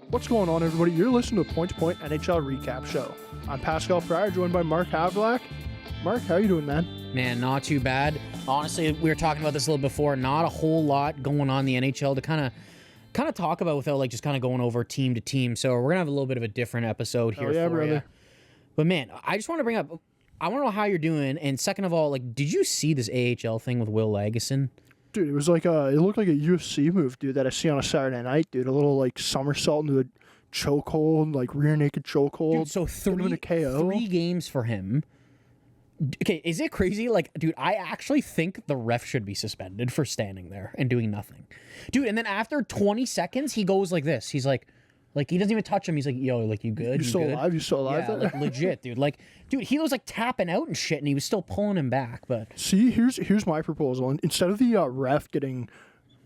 What's going on, everybody? You're listening to Point2Point NHL Recap Show. I'm Pascal Fryer, joined by Mark Havlack. Mark, how you doing, man? Man, not too bad. Honestly, we were talking about this a little before. Not a whole lot going on in the NHL to kind of talk about without like just kind of going over team to team. So we're gonna have a little bit of a different episode here for you. But man, I just want to bring up. I want to know how you're doing. And second of all, like, did you see this AHL thing with Will Lagesson? Dude, it was like it looked like a UFC move, dude, that I see on a Saturday night, dude. A little like somersault into a chokehold, like rear naked chokehold. Dude, so three games for him. Okay, is it crazy? Like, dude, I actually think the ref should be suspended for standing there and doing nothing. Dude, and then after 20 seconds, he goes like this. He's like he doesn't even touch him. He's like, yo, like, you good? You still alive? You still alive? Yeah, like, legit, dude. Like, dude, he was like tapping out and shit, and he was still pulling him back. But see, here's my proposal. Instead of the ref getting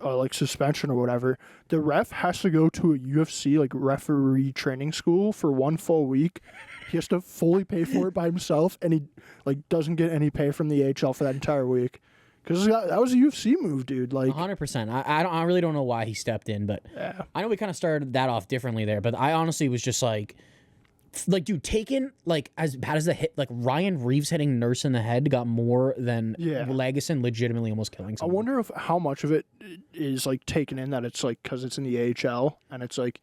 like suspension or whatever, the ref has to go to a UFC like referee training school for 1 full week. He has to fully pay for it by himself, and he like doesn't get any pay from the AHL for that entire week. Because that was a UFC move, dude. Like 100%. I really don't know why he stepped in, but yeah. I know we kind of started that off differently there. But I honestly was just like, dude, taking like as bad as the hit, like Ryan Reeves hitting Nurse in the head got more than Lagesson legitimately almost killing someone. I wonder if how much of it is like taken in that it's like because it's in the AHL and it's like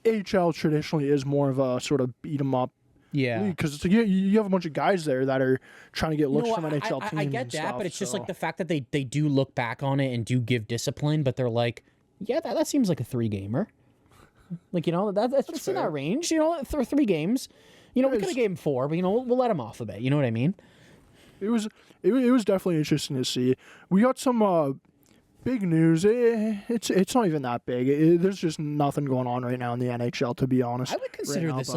AHL traditionally is more of a sort of beat 'em up. Yeah, because it's like you have a bunch of guys there that are trying to get looks from NHL teams. I get that, stuff, but it's just like the fact that they do look back on it and do give discipline, but they're like, yeah, that seems like a 3-gamer. Like, you know, that's just in that range. You know, 3 games. You know, we could have gave him 4, but you know, we'll let him off a bit. You know what I mean? It was definitely interesting to see. We got some big news. It's not even that big. There's just nothing going on right now in the NHL, to be honest. I would consider this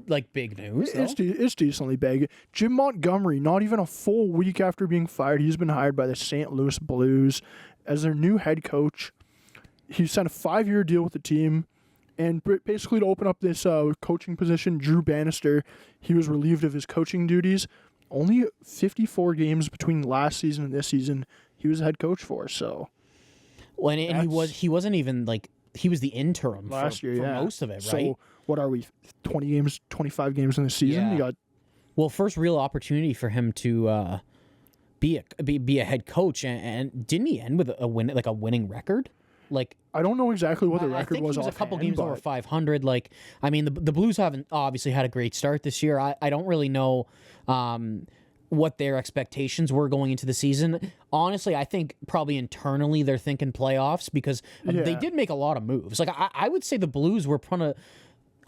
like big news. It's decently big. Jim Montgomery, not even a full week after being fired, he's been hired by the St. Louis Blues as their new head coach. He signed a 5-year deal with the team. And basically to open up this coaching position, Drew Bannister, he was relieved of his coaching duties. Only 54 games between last season and this season he was the head coach for. So, well, and he wasn't even like he was the interim last year, for most of it, right? So what are we? 20 games, 25 games in the season. Yeah. You got first real opportunity for him to be a head coach, and didn't he end with a winning record? Like, I don't know exactly what the record was. I think he was a couple games over 500. Like, I mean, the Blues haven't obviously had a great start this year. I don't really know what their expectations were going into the season. Honestly, I think probably internally they're thinking playoffs because they did make a lot of moves. Like, I would say the Blues were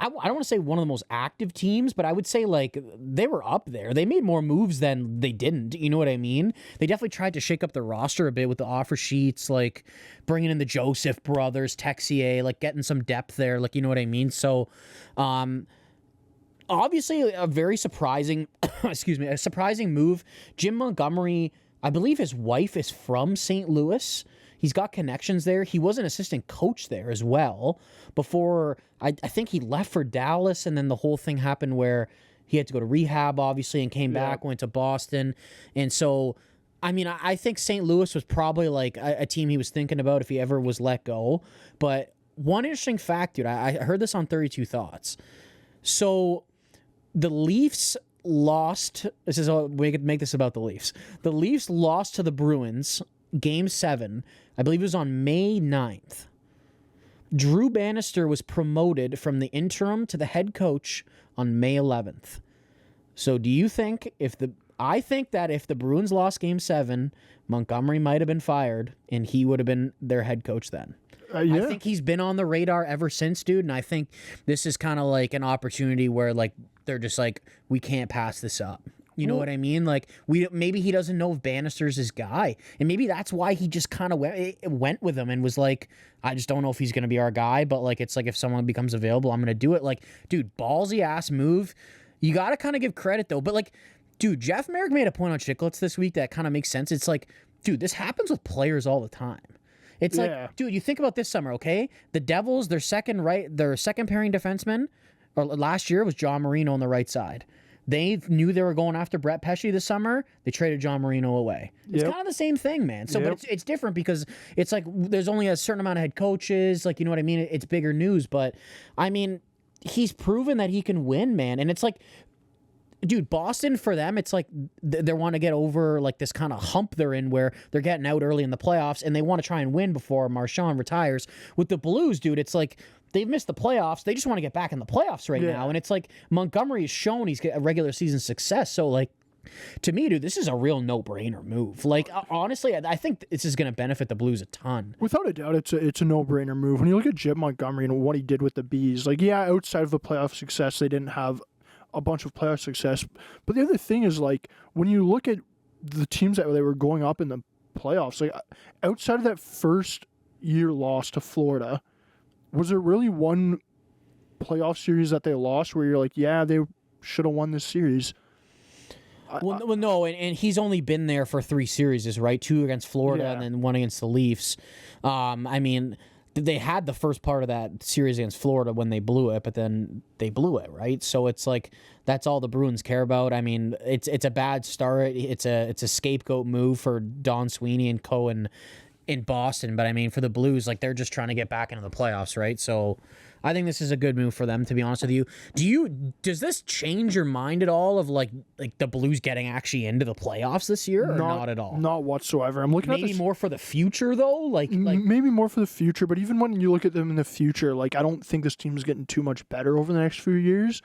I don't want to say one of the most active teams, but I would say like they were up there. They made more moves than they didn't. You know what I mean? They definitely tried to shake up the roster a bit with the offer sheets, like bringing in the Joseph brothers, Texier, like getting some depth there. Like, you know what I mean? So, obviously a very surprising, a surprising move. Jim Montgomery, I believe his wife is from St. Louis. He's got connections there. He was an assistant coach there as well before I think he left for Dallas, and then the whole thing happened where he had to go to rehab, obviously, and came back, went to Boston. And so, I mean, I think St. Louis was probably like a team he was thinking about if he ever was let go. But one interesting fact, dude, I heard this on 32 Thoughts. So the Leafs lost. We could make this about the Leafs. The Leafs lost to the Bruins Game 7, I believe it was on May 9th. Drew Bannister was promoted from the interim to the head coach on May 11th. So do you think I think that if the Bruins lost Game 7, Montgomery might have been fired and he would have been their head coach then. I think he's been on the radar ever since, dude, and I think this is kind of like an opportunity where like they're just like, we can't pass this up. You know what I mean? Like, maybe he doesn't know if Bannister's his guy. And maybe that's why he just kind of went with him and was like, I just don't know if he's going to be our guy. But, like, it's like if someone becomes available, I'm going to do it. Like, dude, ballsy-ass move. You got to kind of give credit, though. But, like, dude, Jeff Merrick made a point on Chicklets this week that kind of makes sense. It's like, dude, this happens with players all the time. It's like, dude, you think about this summer, okay? The Devils, their second pairing defenseman, or last year was John Marino on the right side. They knew they were going after Brett Pesce this summer. They traded John Marino away. It's Yep. kind of the same thing, man. So, Yep. but it's different because it's like there's only a certain amount of head coaches. Like, you know what I mean? It's bigger news. But, I mean, he's proven that he can win, man. And it's like, dude, Boston, for them, it's like they want to get over like this kind of hump they're in where they're getting out early in the playoffs and they want to try and win before Marchand retires. With the Blues, dude, it's like they've missed the playoffs. They just want to get back in the playoffs right now. And it's like Montgomery has shown he's got a regular season success. So, like, to me, dude, this is a real no-brainer move. Like, honestly, I think this is going to benefit the Blues a ton. Without a doubt, it's a no-brainer move. When you look at Jim Montgomery and what he did with the Bees, like, yeah, outside of the playoff success, they didn't have a bunch of playoff success. But the other thing is, like, when you look at the teams that they were going up in the playoffs, like, outside of that first year loss to Florida, was there really one playoff series that they lost where you're like, yeah, they should have won this series? Well, no, and he's only been there for 3 series, right? 2 against Florida and then 1 against the Leafs. I mean, they had the first part of that series against Florida when they blew it, but then they blew it, right? So it's like that's all the Bruins care about. I mean, it's a bad start. It's a scapegoat move for Don Sweeney and co. in Boston, but I mean, for the Blues, like, they're just trying to get back into the playoffs, right? So I think this is a good move for them, to be honest with you. Does this change your mind at all of like the Blues getting actually into the playoffs this year, or not at all? Not whatsoever. I'm looking at Maybe this, more for the future though, like maybe more for the future. But even when you look at them in the future, like, I don't think this team is getting too much better over the next few years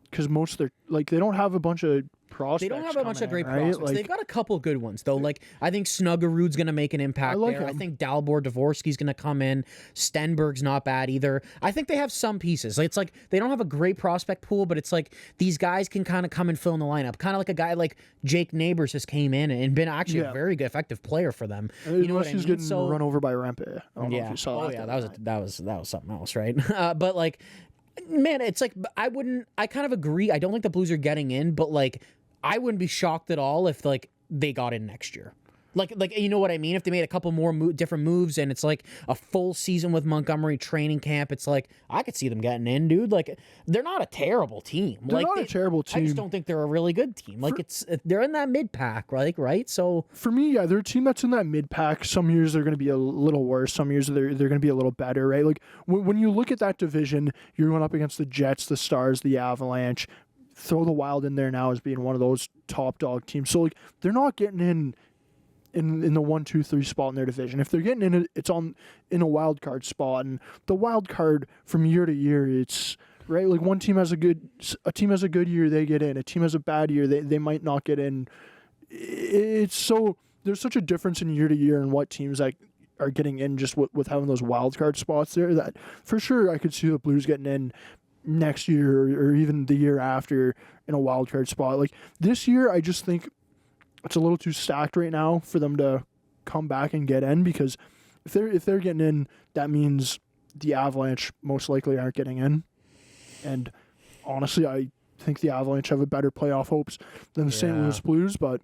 because most of their, like, they don't have a bunch of prospects. They don't have a bunch of great right? prospects. Like, They've got a couple good ones though. Like, I think Snuggerud's going to make an impact I like there. him. I think Dalibor Dvorsky's going to come in. Stenberg's not bad either. I think they have some pieces. It's like they don't have a great prospect pool, but it's like these guys can kind of come and fill in the lineup. Kind of like a guy like Jake Neighbors just came in and been actually a very good, effective player for them. You know what I mean? he's getting run over by Rempe. I don't know if you saw that. Yeah, that was something else, right? But like, man, it's like I kind of agree. I don't think the Blues are getting in, but like, I wouldn't be shocked at all if like they got in next year. Like you know what I mean? If they made a couple more different moves and it's like a full season with Montgomery training camp, it's like I could see them getting in, dude. Like, they're not a terrible team. They're not a terrible team. I just don't think they're a really good team. Like, they're in that mid pack, right? So for me, yeah, they're a team that's in that mid pack. Some years they're going to be a little worse. Some years they're going to be a little better, right? Like, when you look at that division, you're going up against the Jets, the Stars, the Avalanche. Throw the Wild in there now as being one of those top dog teams. So, like, they're not getting in the 1, 2, 3 spot in their division. If they're getting in it, it's in a wild card spot. And the wild card from year to year, it's right. Like, one team has a team has a good year, they get in. A team has a bad year, they might not get in. It's so there's such a difference in year to year and what teams that are getting in just with having those wild card spots there. That for sure I could see the Blues getting in next year or even the year after in a wild card spot. Like, this year, I just think it's a little too stacked right now for them to come back and get in, because if they're getting in, that means the Avalanche most likely aren't getting in. And honestly, I think the Avalanche have a better playoff hopes than the St. Louis Blues, but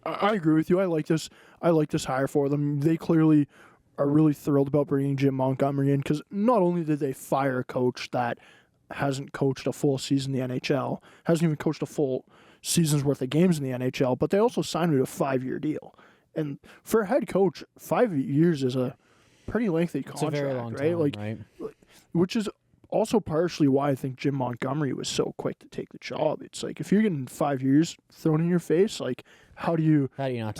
I agree with you. I like this hire for them. They clearly are really thrilled about bringing Jim Montgomery in, because not only did they fire a coach that hasn't coached a full season in the NHL, hasn't even coached a full season's worth of games in the NHL, but they also signed him to a 5-year deal. And for a head coach, 5 years is a pretty lengthy contract, it's a very long right? time, right? Which is also partially why I think Jim Montgomery was so quick to take the job. It's like, if you're getting 5 years thrown in your face, like, how do you not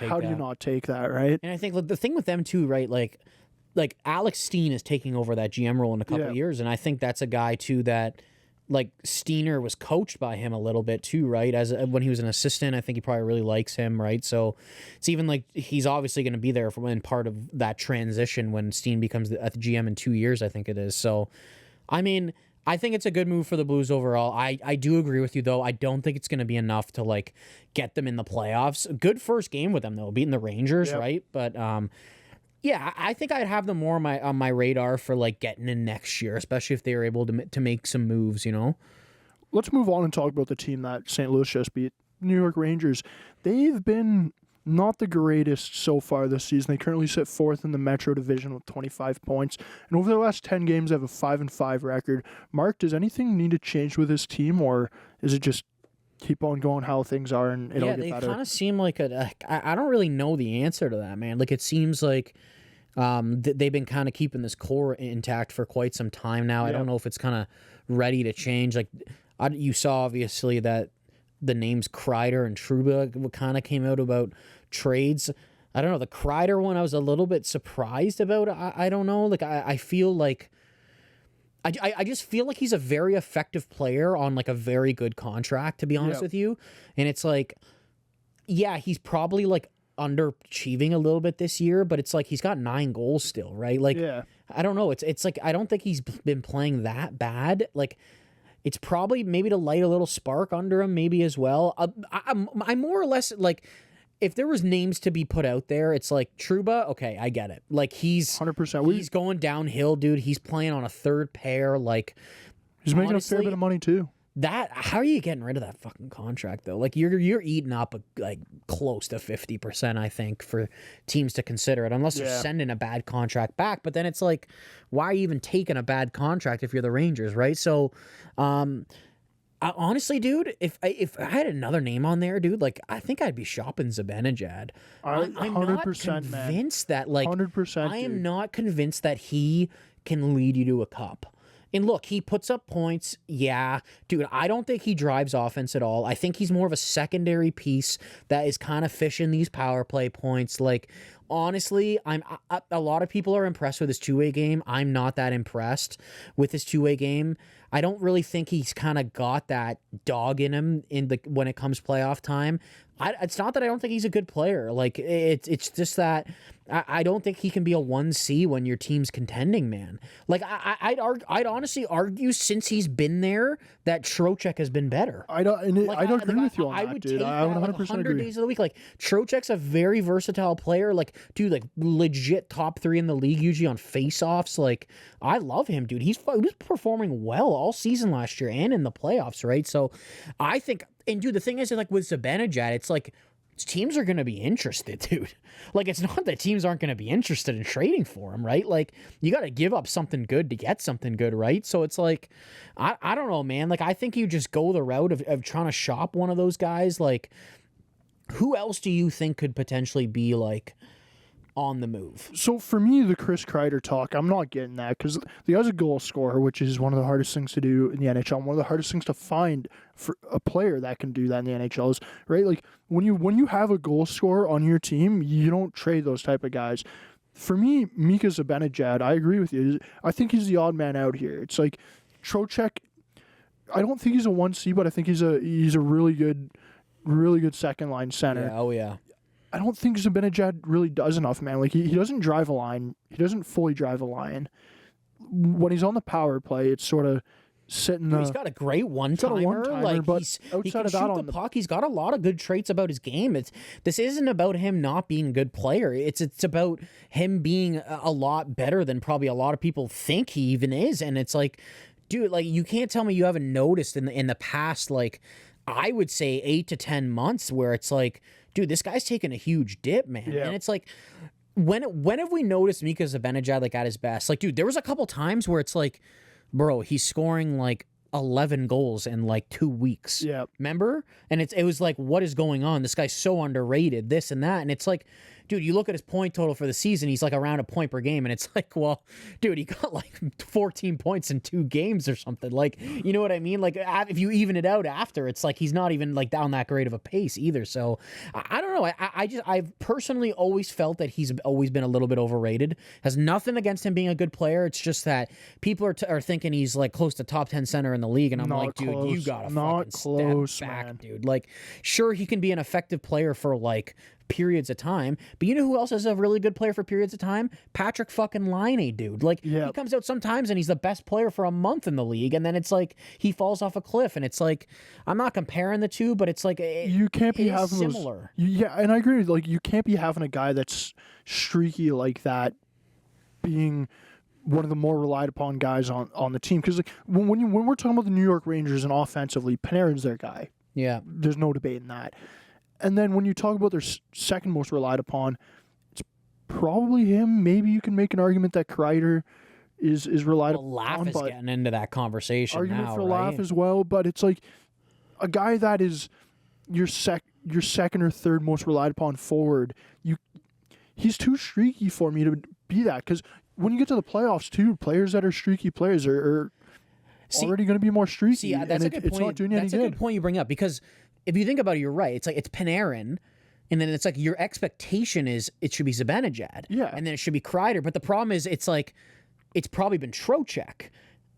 take that, right? And I think the thing with them too, right? Like Alex Steen is taking over that GM role in a couple of years, and I think that's a guy too that, like, Steiner was coached by him a little bit too, right? When he was an assistant, I think he probably really likes him, right? So it's even like he's obviously going to be there in part of that transition when Steen becomes the GM in 2 years, I think it is. So, I mean, I think it's a good move for the Blues overall. I do agree with you, though. I don't think it's going to be enough to, like, get them in the playoffs. Good first game with them, though, beating the Rangers, right? But yeah, I think I'd have them more on my radar for, like, getting in next year, especially if they were able to make some moves, you know? Let's move on and talk about the team that St. Louis just beat, New York Rangers. They've been not the greatest so far this season. They currently sit 4th in the Metro Division with 25 points. And over their last 10 games, they have a 5-5 record. Mark, does anything need to change with this team, or is it just keep on going how things are, and it'll Yeah, get they better. kind of seem like I don't really know the answer to that, man. Like, it seems like they've been kind of keeping this core intact for quite some time now. I don't know if it's kind of ready to change. Like, you saw obviously that the names Kreider and Trouba kind of came out about trades. I don't know, the Kreider one I was a little bit surprised about. I don't know. Like, I feel like I just feel like he's a very effective player on like a very good contract, to be honest with you. And it's like, yeah, he's probably like underachieving a little bit this year, but it's like he's got 9 goals still, right? Like, I don't know. It's like I don't think he's been playing that bad. Like, it's probably maybe to light a little spark under him, maybe as well. I'm more or less like, if there was names to be put out there, it's like Trouba. Okay, I get it. Like, he's 100%. He's going downhill, dude. He's playing on a third pair. Like, He's making a fair bit of money too. How are you getting rid of that fucking contract though? Like, you're eating up like close to 50%, I think, for teams to consider it, unless they're sending a bad contract back. But then it's like, why are you even taking a bad contract if you're the Rangers, right? So, honestly, dude, if I had another name on there, dude, like, I think I'd be shopping Zibanejad. I'm not 100%, man. convinced that, like, 100%, I am not convinced that he can lead you to a cup. And look, he puts up points. Yeah, dude, I don't think he drives offense at all. I think he's more of a secondary piece that is kind of fishing these power play points. Like, honestly, a lot of people are impressed with his two-way game. I'm not that impressed with his two-way game. I don't really think he's kind of got that dog in him when it comes playoff time. It's not that I don't think he's a good player. Like, it's just that I don't think he can be a 1C when your team's contending, man. Like, I'd honestly argue, since he's been there, that Trocheck has been better. I don't agree with you on that, dude. I would 100% agree. Days of the week. Like, Trocheck's a very versatile player. Like, dude, like, legit top 3 in the league, usually on face-offs. Like, I love him, dude. He was performing well all season last year and in the playoffs, right? So, I think, and dude, the thing is, like, with Zibanejad, it's like, teams are going to be interested, dude. Like, it's not that teams aren't going to be interested in trading for him, right? Like, you got to give up something good to get something good, right? So it's like, I don't know, man. Like, I think you just go the route of trying to shop one of those guys. Like, who else do you think could potentially be, like, on the move? So for me, the Chris Kreider talk, I'm not getting that, because the guy's a goal scorer, which is one of the hardest things to do in the NHL. One of the hardest things to find for a player that can do that in the NHL is, right? Like, when you have a goal scorer on your team, you don't trade those type of guys. For me, Mika Zibanejad, I agree with you. I think he's the odd man out here. It's like Trocheck. I don't think he's a 1C, but I think he's a really good second line center. Yeah, oh yeah. I don't think Zibanejad really does enough, man. Like, he doesn't drive a line. He doesn't fully drive a line. When he's on the power play, it's sort of sitting. He's got a great one-timer. Like, but he can shoot the puck. He's got a lot of good traits about his game. This isn't about him not being a good player. It's about him being a lot better than probably a lot of people think he even is. And it's like, dude, like, you can't tell me you haven't noticed in the past, like, I would say 8 to 10 months, where it's like, dude, this guy's taking a huge dip, man. Yeah. And it's like, when have we noticed Mika Zibanejad, like, at his best? Like, dude, there was a couple times where it's like, bro, he's scoring like 11 goals in like 2 weeks. Yeah. Remember? And it was like, what is going on? This guy's so underrated, this and that. And it's like, dude, you look at his point total for the season, he's like around a point per game. And it's like, well, dude, he got like 14 points in 2 games or something. Like, you know what I mean? Like, if you even it out after, it's like he's not even like down that great of a pace either. So I don't know. I've personally always felt that he's always been a little bit overrated. Has nothing against him being a good player. It's just that people are thinking he's like close to top 10 center in the league. And I'm like, dude, you gotta fucking step back, man. Dude. Like, sure, he can be an effective player for like periods of time, but you know who else is a really good player for periods of time? Patrick fucking Laine, dude. Like, he comes out sometimes and he's the best player for a month in the league, and then it's like he falls off a cliff. And it's like, I'm not comparing the two, but it's like you can't be having similar. Yeah, and I agree. Like, you can't be having a guy that's streaky like that being one of the more relied upon guys on the team. Because like, when we're talking about the New York Rangers and offensively, Panarin's their guy. Yeah, there's no debate in that. And then when you talk about their second most relied upon, it's probably him. Maybe you can make an argument that Kreider is relied upon. Laugh is getting into that conversation argument now, for right? Laugh as well, but it's like, a guy that is your second or third most relied upon forward, he's too streaky for me to be that. Because when you get to the playoffs, too, players that are streaky players are already going to be more streaky. That's a good point. It's not doing any good. That's a good point you bring up, because if you think about it, you're right. It's like it's Panarin, and then it's like your expectation is it should be Zibanejad. Yeah. And then it should be Kreider. But the problem is it's like it's probably been Trocheck,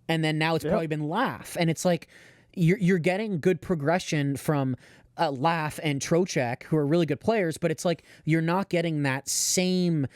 and then now it's probably been Laugh. And it's like you're getting good progression from Laugh and Trocheck, who are really good players, but it's like you're not getting that same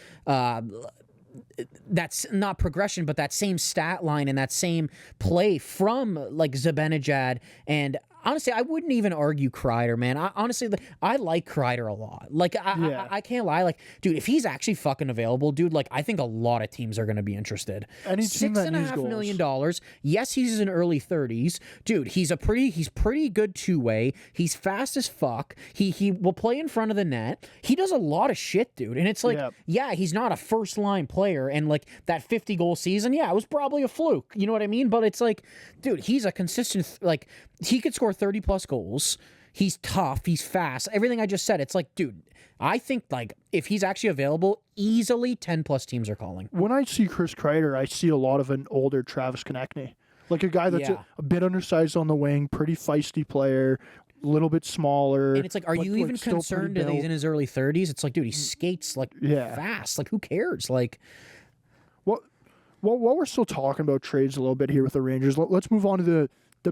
that's not progression, but that same stat line and that same play from like Zibanejad. And honestly, I wouldn't even argue Kreider, man. I like Kreider a lot. Like, I can't lie. Like, dude, if he's actually fucking available, dude, like, I think a lot of teams are going to be interested. Any team that needs $6.5 goals. million. Yes, he's in early 30s. Dude, he's pretty good two-way. He's fast as fuck. He will play in front of the net. He does a lot of shit, dude. And it's like, yeah, he's not a first-line player. And, like, that 50-goal season, yeah, it was probably a fluke. You know what I mean? But it's like, dude, he's a consistent, like, he could score 30-plus goals. He's tough. He's fast. Everything I just said, it's like, dude, I think, like, if he's actually available, easily 10-plus teams are calling. When I see Chris Kreider, I see a lot of an older Travis Konechny. Like a guy that's a bit undersized on the wing, pretty feisty player, a little bit smaller. And it's like, are you even concerned that he's in his early 30s? It's like, dude, he skates, like, fast. Like, who cares? Like, well, while we're still talking about trades a little bit here with the Rangers, let's move on to the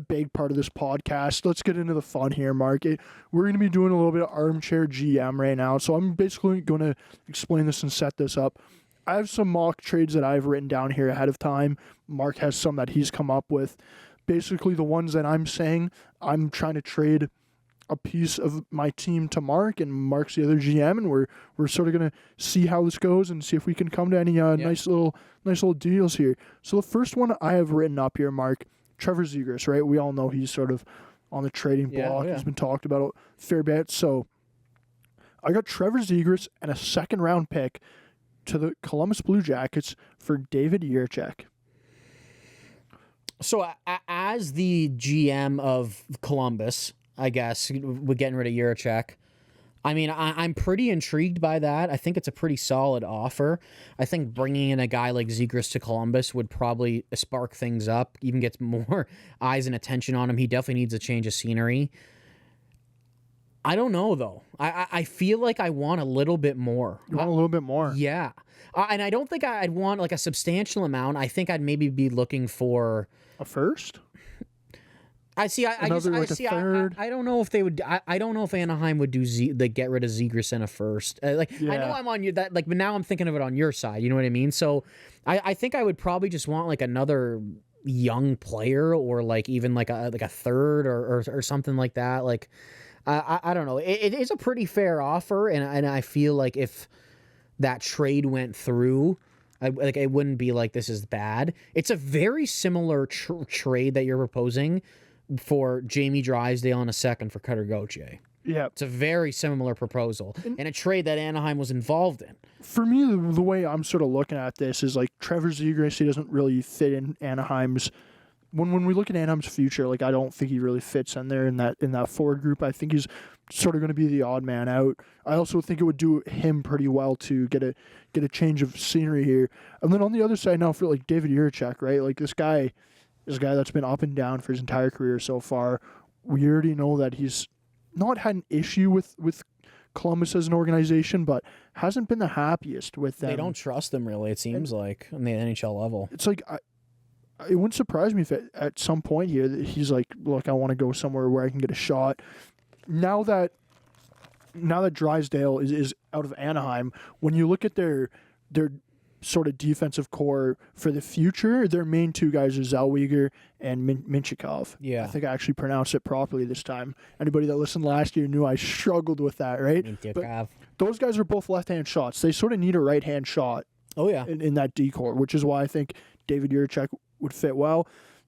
big part of this podcast. Let's get into the fun here, Mark. We're going to be doing a little bit of armchair GM right now, so I'm basically going to explain this and set this up. I have some mock trades that I've written down here ahead of time. Mark has some that he's come up with. Basically, the ones that I'm saying, I'm trying to trade a piece of my team to Mark, and Mark's the other GM, and we're sort of going to see how this goes and see if we can come to any nice little deals here. So the first one I have written up here, Mark, Trevor Zegras, right? We all know he's sort of on the trading block. He's been talked about a fair bit. So I got Trevor Zegras and a second-round pick to the Columbus Blue Jackets for David Jiricek. So as the GM of Columbus, I guess, with getting rid of Jiricek, I mean, I'm pretty intrigued by that. I think it's a pretty solid offer. I think bringing in a guy like Zegras to Columbus would probably spark things up, even gets more eyes and attention on him. He definitely needs a change of scenery. I don't know, though. I feel like I want a little bit more. You want a little bit more? Yeah. And I don't think I'd want like a substantial amount. I think I'd maybe be looking for a first. I don't know if they would. I don't know if Anaheim would do get rid of Zegras in a first. I know I'm on you that, like, but now I'm thinking of it on your side. You know what I mean? So I think I would probably just want like another young player, or like even like a third or something like that. Like I don't know. It is a pretty fair offer, and I feel like if that trade went through, it wouldn't be like this is bad. It's a very similar trade that you're proposing for Jamie Drysdale and a second for Cutter Gauthier. Yeah. It's a very similar proposal and a trade that Anaheim was involved in. For me, the way I'm sort of looking at this is like Trevor Zegras, he doesn't really fit in Anaheim's. When we look at Anaheim's future, like I don't think he really fits in there in that forward group. I think he's sort of going to be the odd man out. I also think it would do him pretty well to get a change of scenery here. And then on the other side now for like David Jiricek, right? Like this guy that's been up and down for his entire career so far. We already know that he's not had an issue with Columbus as an organization, but hasn't been the happiest with them. They don't trust him, really, it seems like, on the NHL level. It's like, it wouldn't surprise me if at some point here that he's like, look, I want to go somewhere where I can get a shot. Now that Drysdale is out of Anaheim, when you look at their sort of defensive core for the future, their main two guys are Zellweger and Minchikov. Yeah. I think I actually pronounced it properly this time. Anybody that listened last year knew I struggled with that, right? But those guys are both left-hand shots. They sort of need a right-hand shot. Oh, yeah. In that D-core, which is why I think David Jiricek would fit well.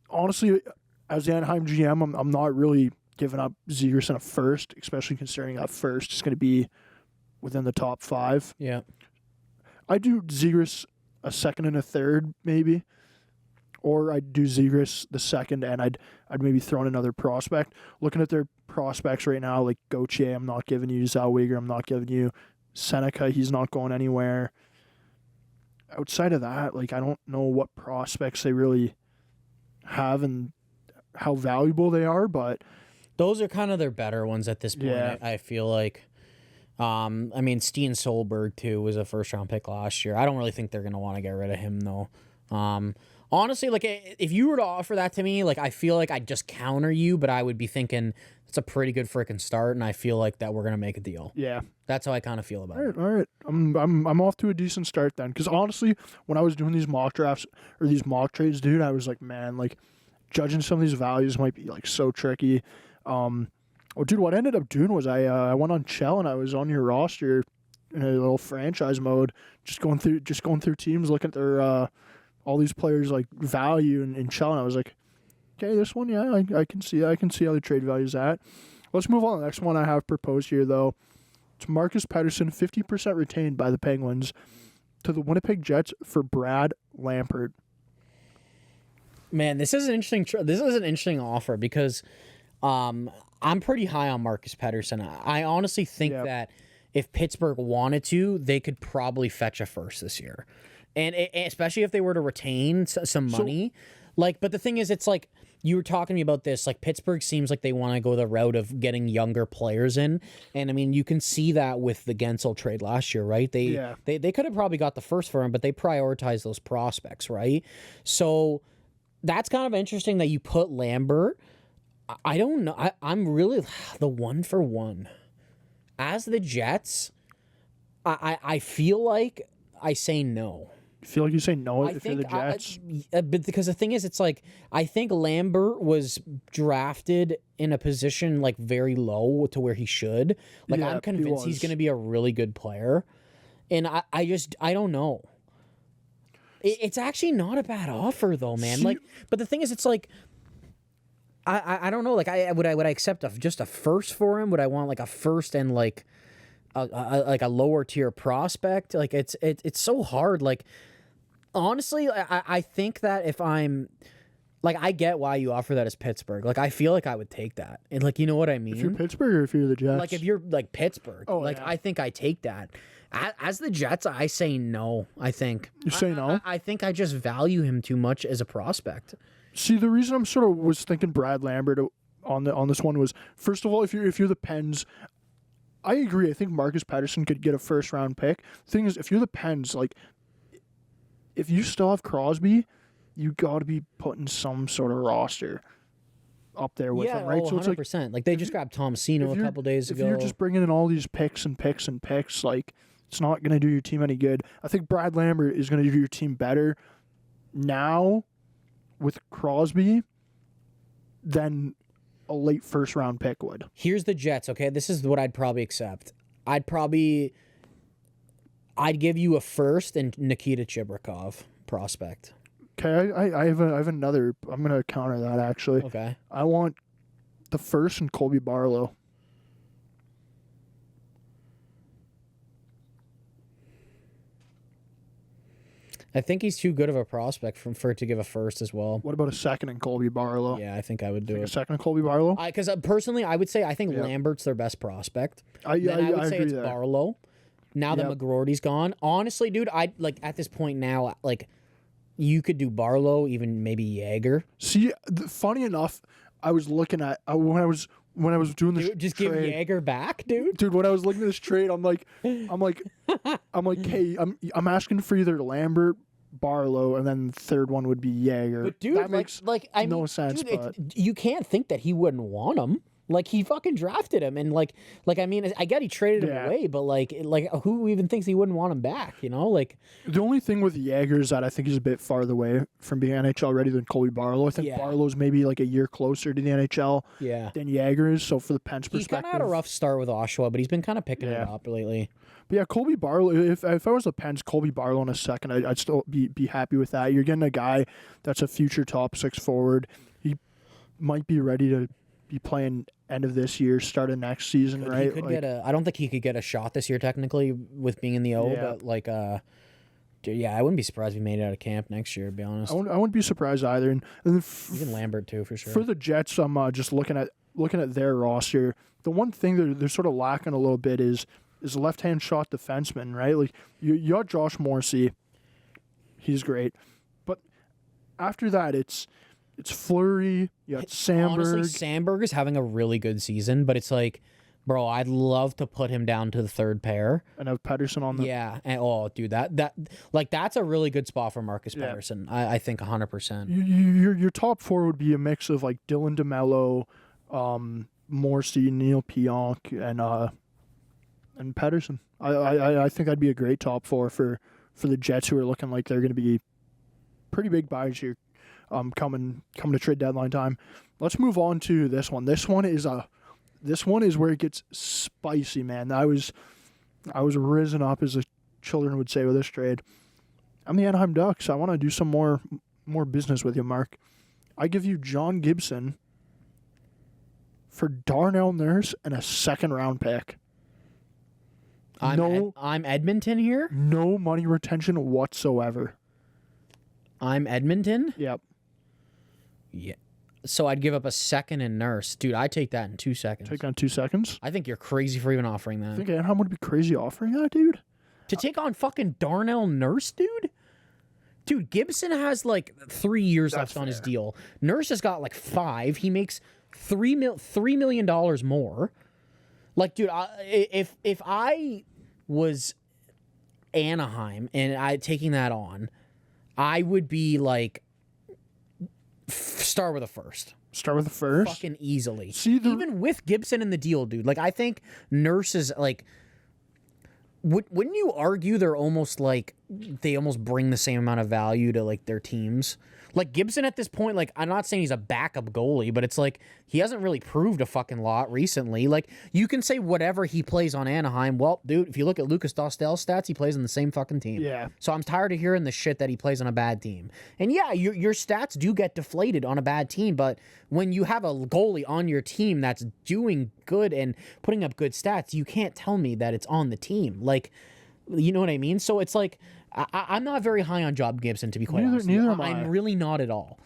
Honestly, as the Anaheim GM, I'm not really giving up Zegras in a first, especially considering that first is going to be within the top 5. Yeah. I do Zegras a second and a third, maybe. or I'd do Zegras the second, and I'd maybe throw in another prospect. Looking at their prospects right now, like Gauthier, I'm not giving you. Zellweger, I'm not giving you. Seneca, he's not going anywhere. Outside of that, like I don't know what prospects they really have and how valuable they are, but those are kind of their better ones at this point. Yeah. I feel like. I mean, Steen Solberg too was a first-round pick last year. I don't really think they're gonna want to get rid of him though. Honestly, like if you were to offer that to me, like I feel like I'd just counter you, but I would be thinking it's a pretty good freaking start, and I feel like that we're gonna make a deal. yeah. That's how I kind of feel about it. All right. I'm off to a decent start then. Because honestly, when I was doing these mock drafts or these mock trades, dude, I was like, man, like judging some of these values might be like so tricky. Dude, what I ended up doing was I went on Chell and I was on your roster in a little franchise mode, just going through teams, looking at their all these players like value in Chell, and I was like, okay, this one, yeah, I can see how the trade value's at. Let's move on to the next one I have proposed here though. It's Marcus Pettersson, 50% retained by the Penguins to the Winnipeg Jets for Brad Lampert. Man, this is an interesting offer because I'm pretty high on Marcus Pettersson. I honestly think that if Pittsburgh wanted to, they could probably fetch a first this year, and especially if they were to retain some money. But the thing is, it's like you were talking to me about this. Like Pittsburgh seems like they want to go the route of getting younger players in, and I mean you can see that with the Gensel trade last year, right? They could have probably got the first for him, but they prioritized those prospects, right? So that's kind of interesting that you put Lambert. I don't know. I'm really the 1-for-1 as the Jets. I feel like I say no. You feel like you say no if you're the Jets? But because the thing is, it's like I think Lambert was drafted in a position like very low to where he should. Like I'm convinced he's going to be a really good player, and I don't know. It's actually not a bad offer though, man. Like, but the thing is, it's like. I don't know. Like, would I accept just a first for him? Would I want like a first and like a lower tier prospect? Like, it's so hard. Like, honestly, I think that if I'm like, I get why you offer that as Pittsburgh. Like, I feel like I would take that. And like, you know what I mean? If you're Pittsburgh or if you're the Jets? Like, if you're like Pittsburgh, I think I take that. As the Jets, I say no. I think you say no. I think I just value him too much as a prospect. See, the reason I'm sort of was thinking Brad Lambert on this one was, first of all, if you're the Pens, I agree. I think Marcus Pettersson could get a first round pick. The thing is, if you're the Pens, like if you still have Crosby, you got to be putting some sort of roster up there with him, right? So it's 100%. Like they just grabbed Tomasino a couple days ago. If you're just bringing in all these picks, like it's not going to do your team any good. I think Brad Lambert is going to do your team better now with Crosby than a late first round pick would. Here's the Jets, okay? This is what I'd probably accept. I'd give you a first and Nikita Chibrikov prospect. Okay, I have another. I'm gonna counter that actually. Okay. I want the first and Colby Barlow. I think he's too good of a prospect for it to give a first as well. What about a second and Colby Barlow? Yeah, I think I would do it. A second and Colby Barlow? Because personally, I would say I think Lambert's their best prospect. I would say it's there. Barlow. Now that McGroarty's gone, honestly, dude, I like at this point now, like you could do Barlow, even maybe Jaeger. See, funny enough, I was looking at when I was doing this. Dude, just trade, give Jaeger back, dude. Dude, when I was looking at this trade, I'm like, hey, I'm asking for either Lambert, Barlow, and then the third one would be Jaeger. But dude, that makes no sense. Dude, but you can't think that he wouldn't want him. Like he fucking drafted him, and like I mean, I get he traded him away, but like who even thinks he wouldn't want him back? You know, like the only thing with Jaeger is that I think he's a bit farther away from being NHL ready than Colby Barlow. I think Barlow's maybe like a year closer to the NHL than Jaeger is. So for the Pens perspective, he's kind of had a rough start with Oshawa, but he's been kind of picking it up lately. But yeah, Colby Barlow. If I was the Pens, Colby Barlow in a second, I'd still be happy with that. You're getting a guy that's a future top six forward. He might be ready to be playing end of this year, start of next season, right? I don't think he could get a shot this year technically with being in the O, but like Dude, yeah, I wouldn't be surprised if he made it out of camp next year, to be honest. I wouldn't be surprised either. And then Even Lambert, too, for sure. for the Jets, I'm just looking at their roster. The one thing they're sort of lacking a little bit is a left-hand shot defenseman, right? Like, you got Josh Morrissey. He's great. But after that, it's Fleury, you got Sandberg. Honestly, Sandberg is having a really good season, but it's like, bro, I'd love to put him down to the third pair. And have Pettersson on the... Yeah. And, oh, dude, that's a really good spot for Marcus Pettersson. I think 100%. Your top four would be a mix of, like, Dylan DeMello, Morrissey, Neil Pionk, and Pettersson. I think that'd be a great top four for the Jets, who are looking like they're going to be pretty big buys here coming to trade deadline time. Let's move on to this one. This one is where it gets spicy, man. I was risen up, as the children would say, with this trade. I'm the Anaheim Ducks. I want to do some more business with you, Mark. I give you John Gibson for Darnell Nurse and a second-round pick. I'm Edmonton here? No money retention whatsoever. I'm Edmonton? Yep. Yeah. So I'd give up a second and Nurse. Dude, I'd take that in 2 seconds. Take on 2 seconds? I think you're crazy for even offering that. I think Anaheim would be crazy offering that, dude. To take on fucking Darnell Nurse, dude? Dude, Gibson has like 3 years left on his deal. Nurse has got like 5. He makes $3 million more. Like, dude, if I was Anaheim and I taking that on, I would be like, start with a first. Start with the first? Fucking easily. Even with Gibson in the deal, dude. Like, I think Nurse is like, wouldn't you argue they're almost like, they almost bring the same amount of value to like their teams? Like, Gibson at this point, like, I'm not saying he's a backup goalie, but it's like, he hasn't really proved a fucking lot recently. Like, you can say whatever he plays on Anaheim. Well, dude, if you look at Lucas Dostal's stats, he plays on the same fucking team. Yeah. So I'm tired of hearing the shit that he plays on a bad team. And yeah, your stats do get deflated on a bad team, but when you have a goalie on your team that's doing good and putting up good stats, you can't tell me that it's on the team. Like, you know what I mean? So it's like, I'm not very high on Job Gibson, to be quite honest. Neither am I. I'm really not at all.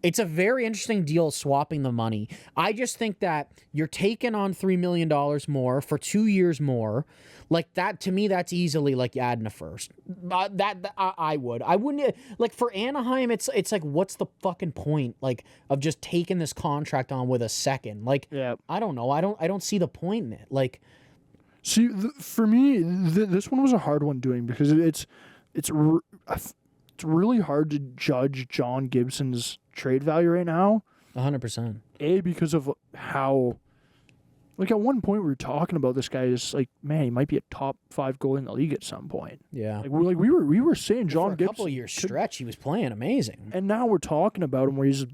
It's a very interesting deal swapping the money. I just think that you're taking on $3 million more for 2 years more. Like, that, to me, that's easily like adding a first. I wouldn't, like, for Anaheim, it's like, what's the fucking point, like, of just taking this contract on with a second? Like, yeah. I don't know. I don't see the point in it. Like, see, for me, this one was a hard one doing, because it's really hard to judge John Gibson's trade value right now. 100%. Because of how, like, at one point we were talking about this guy as like, man, he might be a top 5 goalie in the league at some point. Yeah. Like, we were saying John Gibson. For a couple of years stretch, he was playing amazing. And now we're talking about him where he's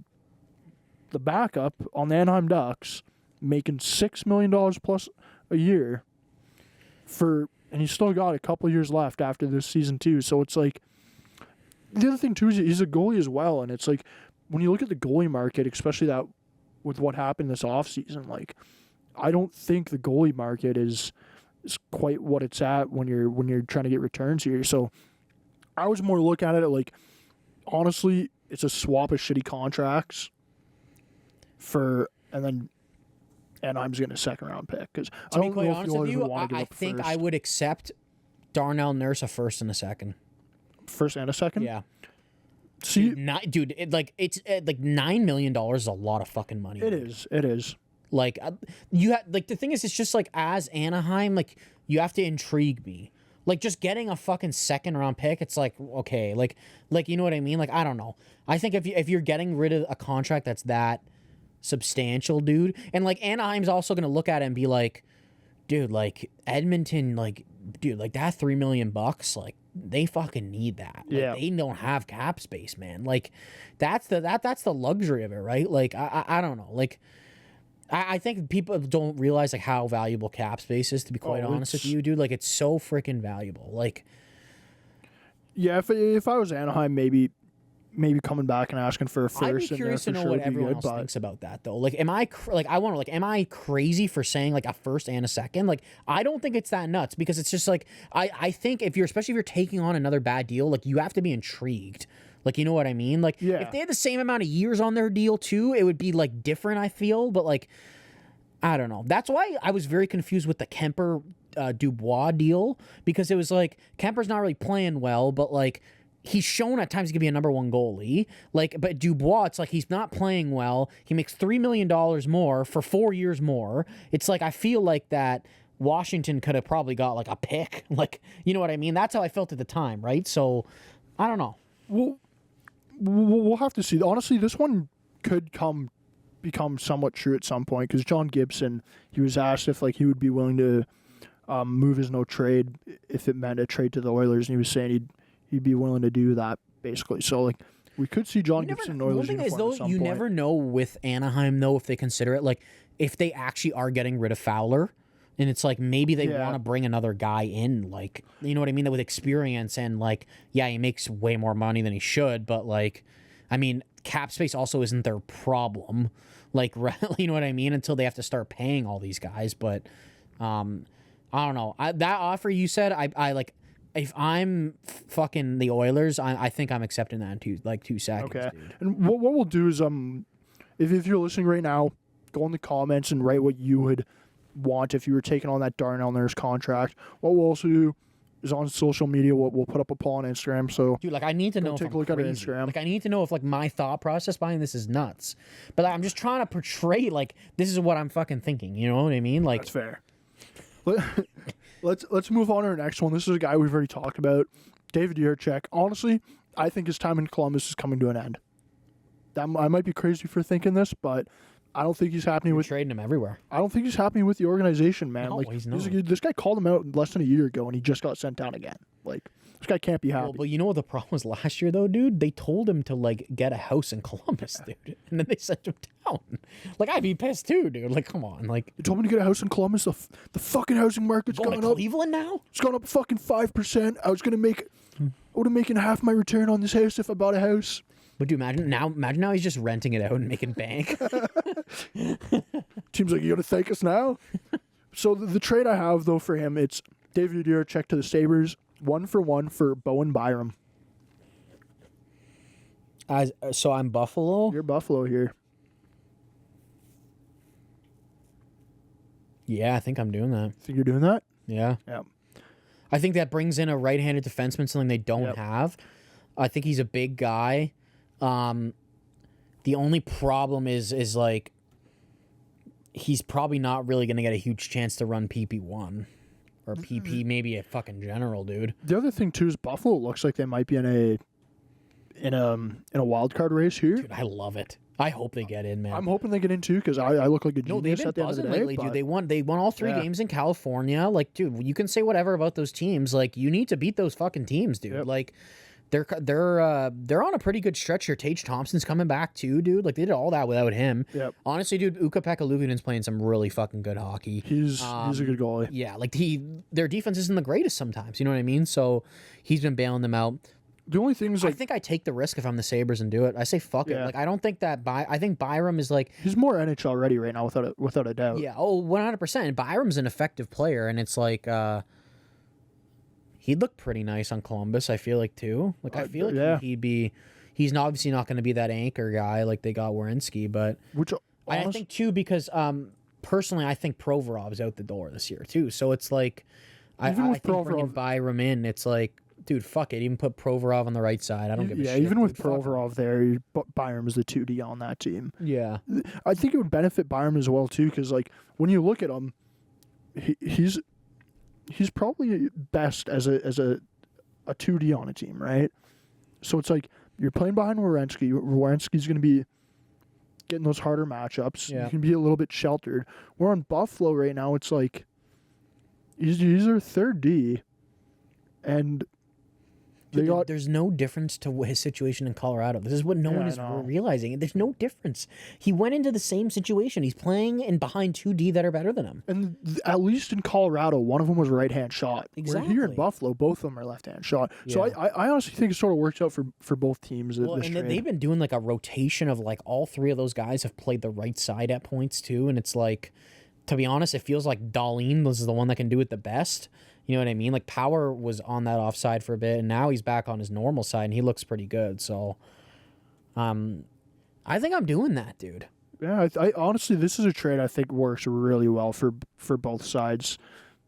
the backup on the Anaheim Ducks, making $6 million plus a year and he's still got a couple of years left after this season too. So it's like, the other thing too is he's a goalie as well, and it's like, when you look at the goalie market, especially that with what happened this offseason, like, I don't think the goalie market is quite what it's at when you're trying to get returns here. So I was more looking at it like, honestly, it's a swap of shitty contracts and then Anaheim's getting a second-round pick. Because to be quite honest with you, I think I would accept Darnell Nurse a first and a second. First and a second? Yeah. See, dude, it's like $9 million is a lot of fucking money. It is. Like, you have, like, the thing is, it's just like, as Anaheim, like, you have to intrigue me. Like, just getting a fucking second-round pick, it's like, okay, like you know what I mean? Like, I don't know. I think if you're getting rid of a contract that's that substantial, dude, and like Anaheim's also gonna look at it and be like, dude, like Edmonton, like, dude, like that $3 million, like, they fucking need that. Like, yeah, they don't have cap space, man. Like, that's the luxury of it, right? Like, I don't know. Like, I think people don't realize like how valuable cap space is, to be quite honest with you, dude. Like, it's so freaking valuable. Like, yeah, if I was Anaheim, maybe maybe coming back and asking for a first. I'd be curious to know what everyone else thinks about that, though. Like, am I crazy for saying like a first and a second? Like, I don't think it's that nuts because it's just like I think especially if you're taking on another bad deal, like you have to be intrigued. Like, you know what I mean? Like, if they had the same amount of years on their deal too, it would be like different. I feel, but like, I don't know. That's why I was very confused with the Kemper Dubois deal because it was like Kemper's not really playing well, but like. He's shown at times he can be a number one goalie. Like, but Dubois, it's like he's not playing well. He makes $3 million more for 4 years more. It's like I feel like that Washington could have probably got like a pick. Like, you know what I mean? That's how I felt at the time, right? So, I don't know. We'll have to see. Honestly, this one could become somewhat true at some point because John Gibson, he was asked if like he would be willing to move his no trade if it meant a trade to the Oilers, and he was saying he'd be willing to do that, basically. So, like, we could see John Gibson in Oilers one thing is, though, you never know with Anaheim, though, if they consider it, like, if they actually are getting rid of Fowler, and it's like maybe they want to bring another guy in, like, you know what I mean, with experience, and, like, yeah, he makes way more money than he should, but, like, I mean, cap space also isn't their problem, like, you know what I mean, until they have to start paying all these guys, but, I don't know. That offer you said, I like... If I'm fucking the Oilers, I think I'm accepting that in 2 seconds. Okay. Dude. And what we'll do is if you're listening right now, go in the comments and write what you would want if you were taking on that Darnell Nurse contract. What we'll also do is on social media, we'll put up a poll on Instagram. So dude, like I need to know. Take a look at Instagram. Like I need to know if like my thought process behind this is nuts. But like, I'm just trying to portray like this is what I'm fucking thinking. You know what I mean? Like that's fair. Let's move on to our next one. This is a guy we've already talked about, David Jiricek. Honestly, I think his time in Columbus is coming to an end. I might be crazy for thinking this, but I don't think he's happening with trading him everywhere. I don't think he's happening with the organization, man. No, like he's not. This guy called him out less than a year ago, and he just got sent down again. Like this guy can't be happy. Well, but you know what the problem was last year, though, dude? They told him to like get a house in Columbus, dude, and then they sent him down. Like I'd be pissed too, dude. Like come on, like you told me to get a house in Columbus. The fucking housing market's going up. Cleveland now? It's gone up fucking 5%. I would have making half my return on this house if I bought a house. Would you imagine now he's just renting it out and making bank? Seems like you're gonna thank us now. So the trade I have though for him, it's David Jiricek to the Sabres, 1-for-1 for Bowen Byram. So I'm Buffalo. You're Buffalo here. Yeah, I think I'm doing that. Think you're doing that? Yeah. Yeah. I think that brings in a right-handed defenseman, something they don't have. I think he's a big guy. The only problem is like he's probably not really going to get a huge chance to run PP1 or PP maybe a fucking general, dude. The other thing too is Buffalo looks like they might be in a wild card race here. Dude, I love it. I hope they get in, man. I'm hoping they get in too because I look like a genius. No, they've been at the buzzing end of the day, lately, dude. They won all 3 games in California. Like, dude, you can say whatever about those teams. Like, you need to beat those fucking teams, dude. Yep. Like. They're on a pretty good stretch here. Tage Thompson's coming back too, dude. Like they did all that without him. Yep. Honestly, dude, Ukko-Pekka Luukkonen's playing some really fucking good hockey. He's a good goalie. Yeah, like their defense isn't the greatest sometimes. You know what I mean? So he's been bailing them out. The only thing is, like, I think I take the risk if I'm the Sabres and do it. I say fuck it. Like I don't think that I think Byram is like he's more NHL ready right now without a doubt. Yeah. Oh, 100%. Byram's an effective player, and it's like. He'd look pretty nice on Columbus, I feel like, too. Like, I feel like he'd be... He's obviously not going to be that anchor guy like they got Werenski, but... I think, too, because personally, I think Provorov is out the door this year, too. So it's like... I think bringing Byram in, it's like, dude, fuck it. Even put Provorov on the right side. I don't give a shit. Yeah, even with Provorov there, Byram is the 2D on that team. Yeah. I think it would benefit Byram as well, too, because, like, when you look at him, he's probably best as a 2D on a team, right? So it's like you're playing behind Werenski. Werenski's going to be getting those harder matchups. Yeah. You can be a little bit sheltered. We're on Buffalo right now. It's like he's our third D, and There's no difference to his situation in Colorado. This is what no one is realizing. There's no difference. He went into the same situation. He's playing in behind 2D that are better than him. And at least in Colorado, one of them was right-hand shot. Exactly. Where here in Buffalo, both of them are left-hand shot. Yeah. So I honestly think it sort of works out for both teams. Well, this and trade. they've been doing like a rotation of like all three of those guys have played the right side at points too. And it's like, to be honest, it feels like Dahlin was the one that can do it the best. You know what I mean? Like Power was on that offside for a bit, and now he's back on his normal side, and he looks pretty good. So, I think I'm doing that, dude. Yeah, I honestly, this is a trade I think works really well for both sides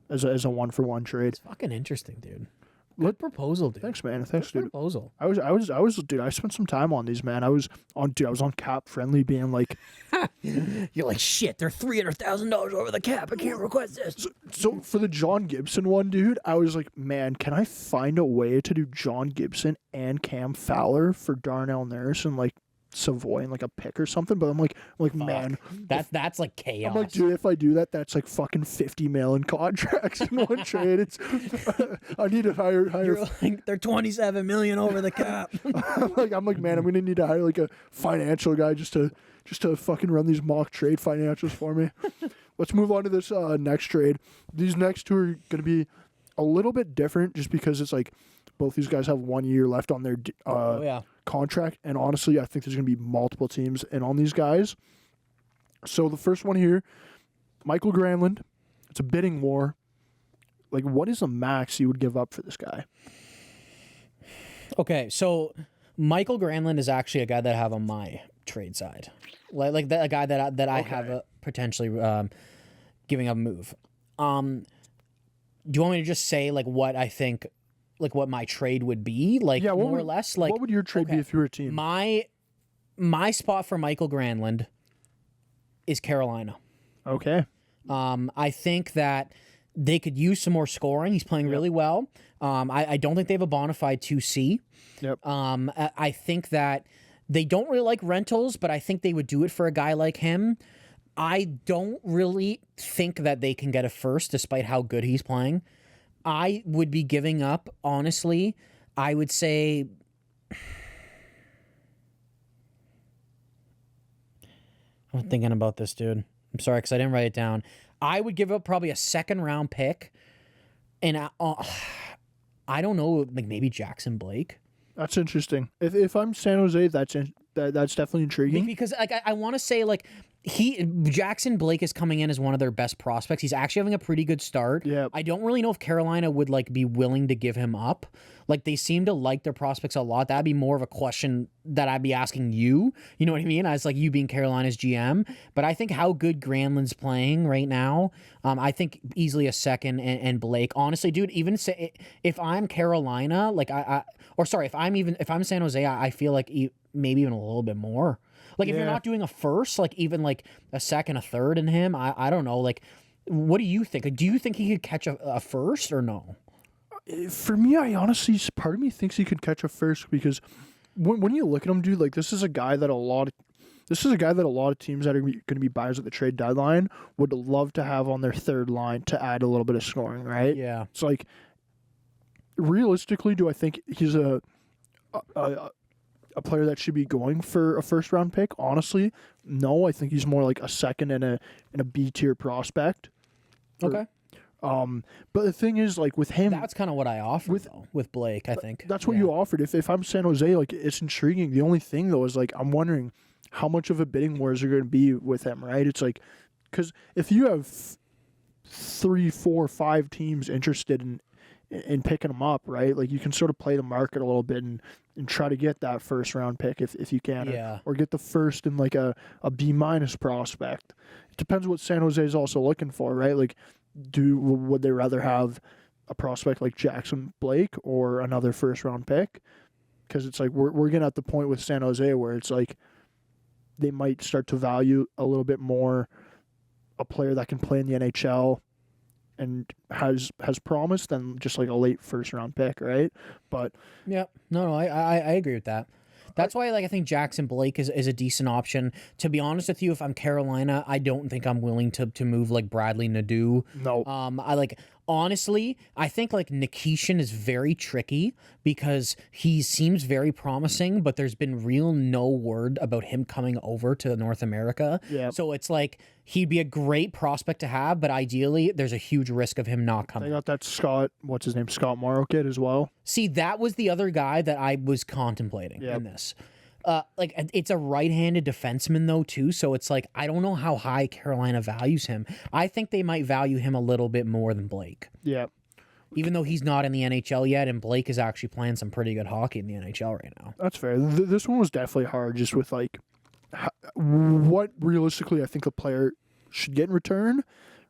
as a 1-for-1 trade. It's fucking interesting, dude. Good proposal, dude. Thanks, man. Thanks, Good dude. proposal. I was, dude. I spent some time on these, man. I was on Cap Friendly, being like, You're like, shit, they're $300,000 over the cap. I can't request this. so for the John Gibson one, dude, I was like, man, can I find a way to do John Gibson and Cam Fowler for Darnell Nurse and like Savoy and like a pick or something? But I'm like, man, That's like chaos. I'm like, dude, if I do that, that's like fucking 50 million contracts in one trade. It's I need to hire. You're like, they're $27 million over the cap. I'm like, man, I'm gonna need to hire like a financial guy just to fucking run these mock trade financials for me. Let's move on to this next trade. These next two are gonna be a little bit different, just because it's like both these guys have 1 year left on their contract, and honestly, I think there's going to be multiple teams in on these guys. So the first one here, Michael Granlund. It's a bidding war. Like, what is the max you would give up for this guy? Okay, so Michael Granlund is actually a guy that I have on my trade side, like that, a guy that I have potentially giving up a move. Do you want me to just say like what I think, like what my trade would be, like more or less? Like, what would your trade be if you were a team? My spot for Michael Granlund is Carolina. Okay. I think that they could use some more scoring. He's playing really well. I don't think they have a bona fide 2C. Yep. I think that they don't really like rentals, but I think they would do it for a guy like him. I don't really think that they can get a first despite how good he's playing. I would be giving up, honestly, I would say I'm thinking about this, dude. I'm sorry because I didn't write it down. I would give up probably a second round pick, and I don't know, like maybe Jackson Blake. That's interesting. If I'm San Jose, that's definitely intriguing. Because like I want to say like Jackson Blake is coming in as one of their best prospects. He's actually having a pretty good start. Yeah. I don't really know if Carolina would like be willing to give him up. Like they seem to like their prospects a lot. That'd be more of a question that I'd be asking you. You know what I mean? As like you being Carolina's GM. But I think how good Granlund's playing right now, I think easily a second and Blake. Honestly, dude, even say if I'm Carolina, like if I'm San Jose, I feel like maybe even a little bit more. Like, if you're not doing a first, like, even, like, a second, a third in him, I don't know. Like, what do you think? Like, do you think he could catch a first or no? For me, I honestly, part of me thinks he could catch a first because when you look at him, dude, like, this is a guy that a lot of teams that are going to be buyers at the trade deadline would love to have on their third line to add a little bit of scoring, right? Yeah. It's like, realistically, do I think he's a player that should be going for a first round pick? Honestly, no. I think he's more like a second and a B tier prospect. Okay. But the thing is, like with him, that's kind of what I offered with Blake. I think that's what you offered. If I'm San Jose, like it's intriguing. The only thing though is like I'm wondering how much of a bidding wars are going to be with him, right? It's like because if you have 3, 4, 5 teams interested in picking him up, right? Like you can sort of play the market a little bit and try to get that first round pick if you can, or get the first in like a B- prospect. It depends what San Jose is also looking for, right? Like, would they rather have a prospect like Jackson Blake or another first round pick? Because it's like we're getting at the point with San Jose where it's like they might start to value a little bit more a player that can play in the NHL and has promise than just like a late first round pick, right? But yeah, no, I agree with that. That's why, like, I think Jackson Blake is a decent option. To be honest with you, if I'm Carolina, I don't think I'm willing to move like Bradley Nadeau. No. I like Honestly, I think like Nikishin is very tricky because he seems very promising, but there's been real no word about him coming over to North America. Yeah. So it's like he'd be a great prospect to have, but ideally there's a huge risk of him not They coming. got that Scott Morrow kid as well. See, that was the other guy that I was contemplating in this. Like it's a right-handed defenseman though too, so it's like I don't know how high Carolina values him. I think they might value him a little bit more than Blake, Yeah. even though he's not in the NHL yet, and Blake is actually playing some pretty good hockey in the NHL right now. That's fair. This one was definitely hard, just with like what realistically I think a player should get in return,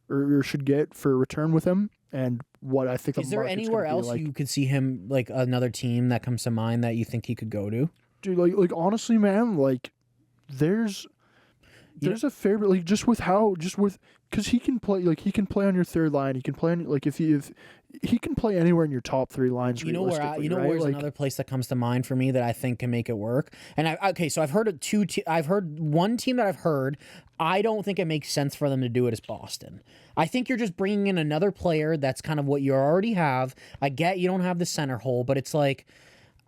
or should get for return with him, and what I think. Is there anywhere else you could see him, like another team that comes to mind that you think he could go to? Dude, like honestly, man, like there's a fair bit, like just with because he can play, like he can play on your third line. He can play on, like if he can play anywhere in your top three lines. You know where right? where's like, another place that comes to mind for me that I think can make it work. And so I've heard I've heard one team that I've heard. I don't think it makes sense for them to do it as Boston. I think you're just bringing in another player that's kind of what you already have. I get you don't have the center hole, but it's like,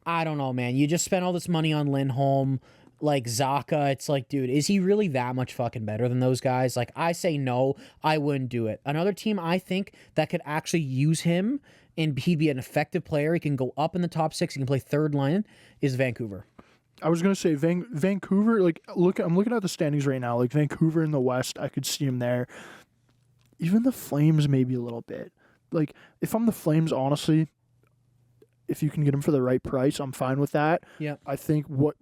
I don't know, man. You just spent all this money on Lindholm, like Zaka. It's like, dude, is he really that much fucking better than those guys? Like, I say no, I wouldn't do it. Another team I think that could actually use him and he'd be an effective player. He can go up in the top six. He can play third line. Is Vancouver. I was gonna say Vancouver. Like, I'm looking at the standings right now. Like Vancouver in the West, I could see him there. Even the Flames, maybe a little bit. Like, if I'm the Flames, honestly, if you can get him for the right price, I'm fine with that. Yeah. I think the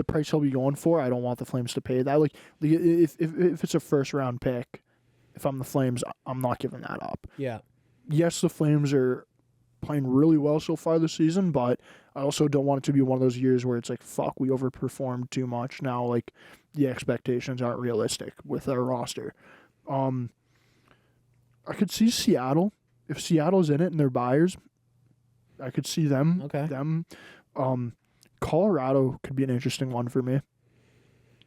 price he'll be going for, I don't want the Flames to pay that. Like if it's a first round pick, if I'm the Flames, I'm not giving that up. Yeah. Yes, the Flames are playing really well so far this season, but I also don't want it to be one of those years where it's like, fuck, we overperformed too much. Now, like, the expectations aren't realistic with our roster. I could see Seattle. If Seattle's in it and they're buyers, I could see them. Okay. Colorado could be an interesting one for me.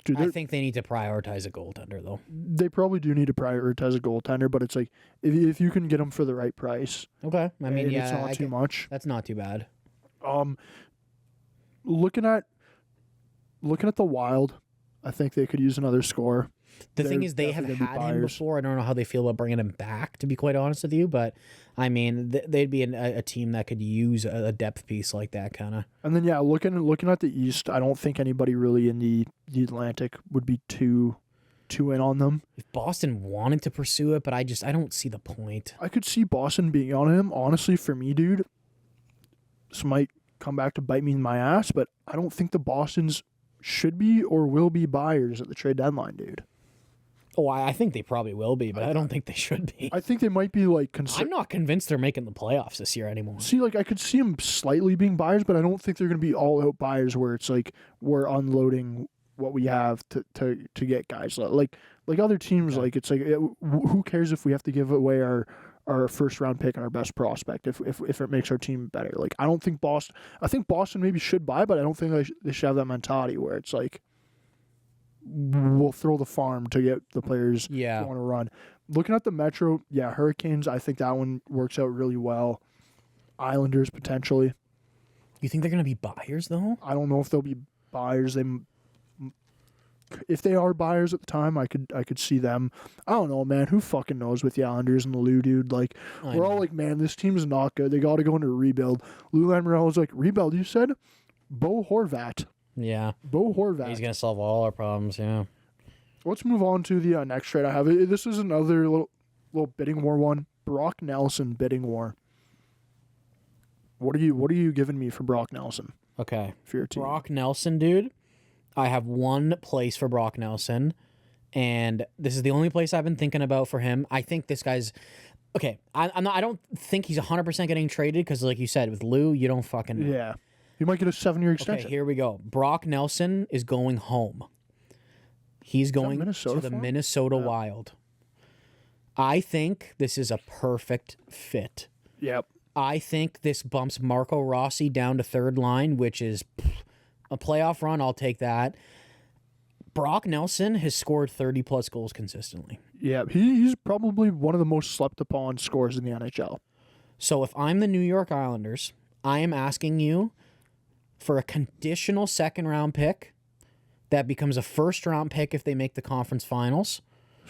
Dude, I think they need to prioritize a goaltender, though. they probably do need to prioritize a goaltender, but it's like if you can get them for the right price, Okay. I mean, and yeah, it's not too much. That's not too bad. Looking at the Wild, I think they could use another score. The thing is, they have had him before. I don't know how they feel about bringing him back, to be quite honest with you. But, I mean, they'd be a team that could use a depth piece like that, kind of. And then, yeah, looking at the East, I don't think anybody really in the Atlantic would be too in on them. If Boston wanted to pursue it, but I don't see the point. I could see Boston being on him. Honestly, for me, dude, this might come back to bite me in my ass, but I don't think the Bostons should be or will be buyers at the trade deadline, dude. Oh, I think they probably will be, but I don't think they should be. I think they might be like. I'm not convinced they're making the playoffs this year anymore. See, like I could see them slightly being buyers, but I don't think they're going to be all out buyers where it's like we're unloading what we have to get guys. Like other teams, like it's like who cares if we have to give away our first round pick and our best prospect if it makes our team better. Like I don't think Boston. I think Boston maybe should buy, but I don't think they should have that mentality where it's like, we'll throw the farm to get the players who want to run. Looking at the Metro, yeah, Hurricanes, I think that one works out really well. Islanders, potentially. You think they're going to be buyers, though? I don't know if they'll be buyers. If they are buyers at the time, I could see them. I don't know, man. Who fucking knows with the Islanders and the Lou, dude? Like, we're all like, man, this team's not good. They got to go into a rebuild. Lou Lamoriello was like, rebuild, you said? Bo Horvat. Yeah. Bo Horvat. He's going to solve all our problems, yeah. Let's move on to the next trade I have. This is another little bidding war one. Brock Nelson bidding war. What are you giving me for Brock Nelson? Okay. For your team? Brock Nelson, dude. I have one place for Brock Nelson, and this is the only place I've been thinking about for him. I think this guy's okay. I don't think he's 100% getting traded because, like you said, with Lou, you don't fucking know. Yeah. You might get a 7-year extension. Okay, here we go. Brock Nelson is going home. He's going to the Minnesota Wild. I think this is a perfect fit. Yep. I think this bumps Marco Rossi down to third line, which is a playoff run. I'll take that. Brock Nelson has scored 30-plus goals consistently. Yeah, he's probably one of the most slept upon scorers in the NHL. So if I'm the New York Islanders, I am asking you for a conditional second-round pick that becomes a first-round pick if they make the conference finals.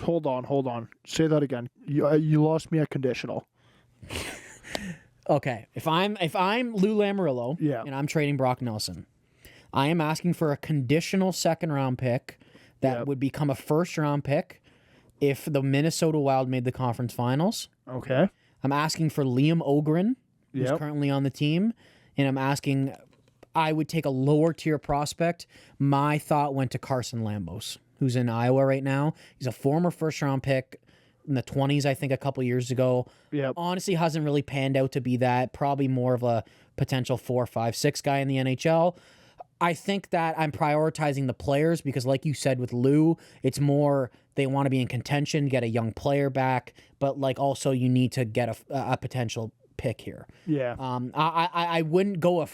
Hold on. Say that again. You lost me at conditional. Okay, if I'm Lou Lamoriello, Yeah. and I'm trading Brock Nelson, I am asking for a conditional second-round pick that would become a first-round pick if the Minnesota Wild made the conference finals. Okay. I'm asking for Liam Ogren, who's currently on the team, and I'm asking, I would take a lower-tier prospect. My thought went to Carson Lambos, who's in Iowa right now. He's a former first-round pick in the 20s, I think, a couple years ago. Yep. Honestly, hasn't really panned out to be that. Probably more of a potential 4, 5, 6 guy in the NHL. I think that I'm prioritizing the players because, like you said with Lou, it's more they want to be in contention, get a young player back, but like also you need to get a potential pick here. Yeah. I wouldn't go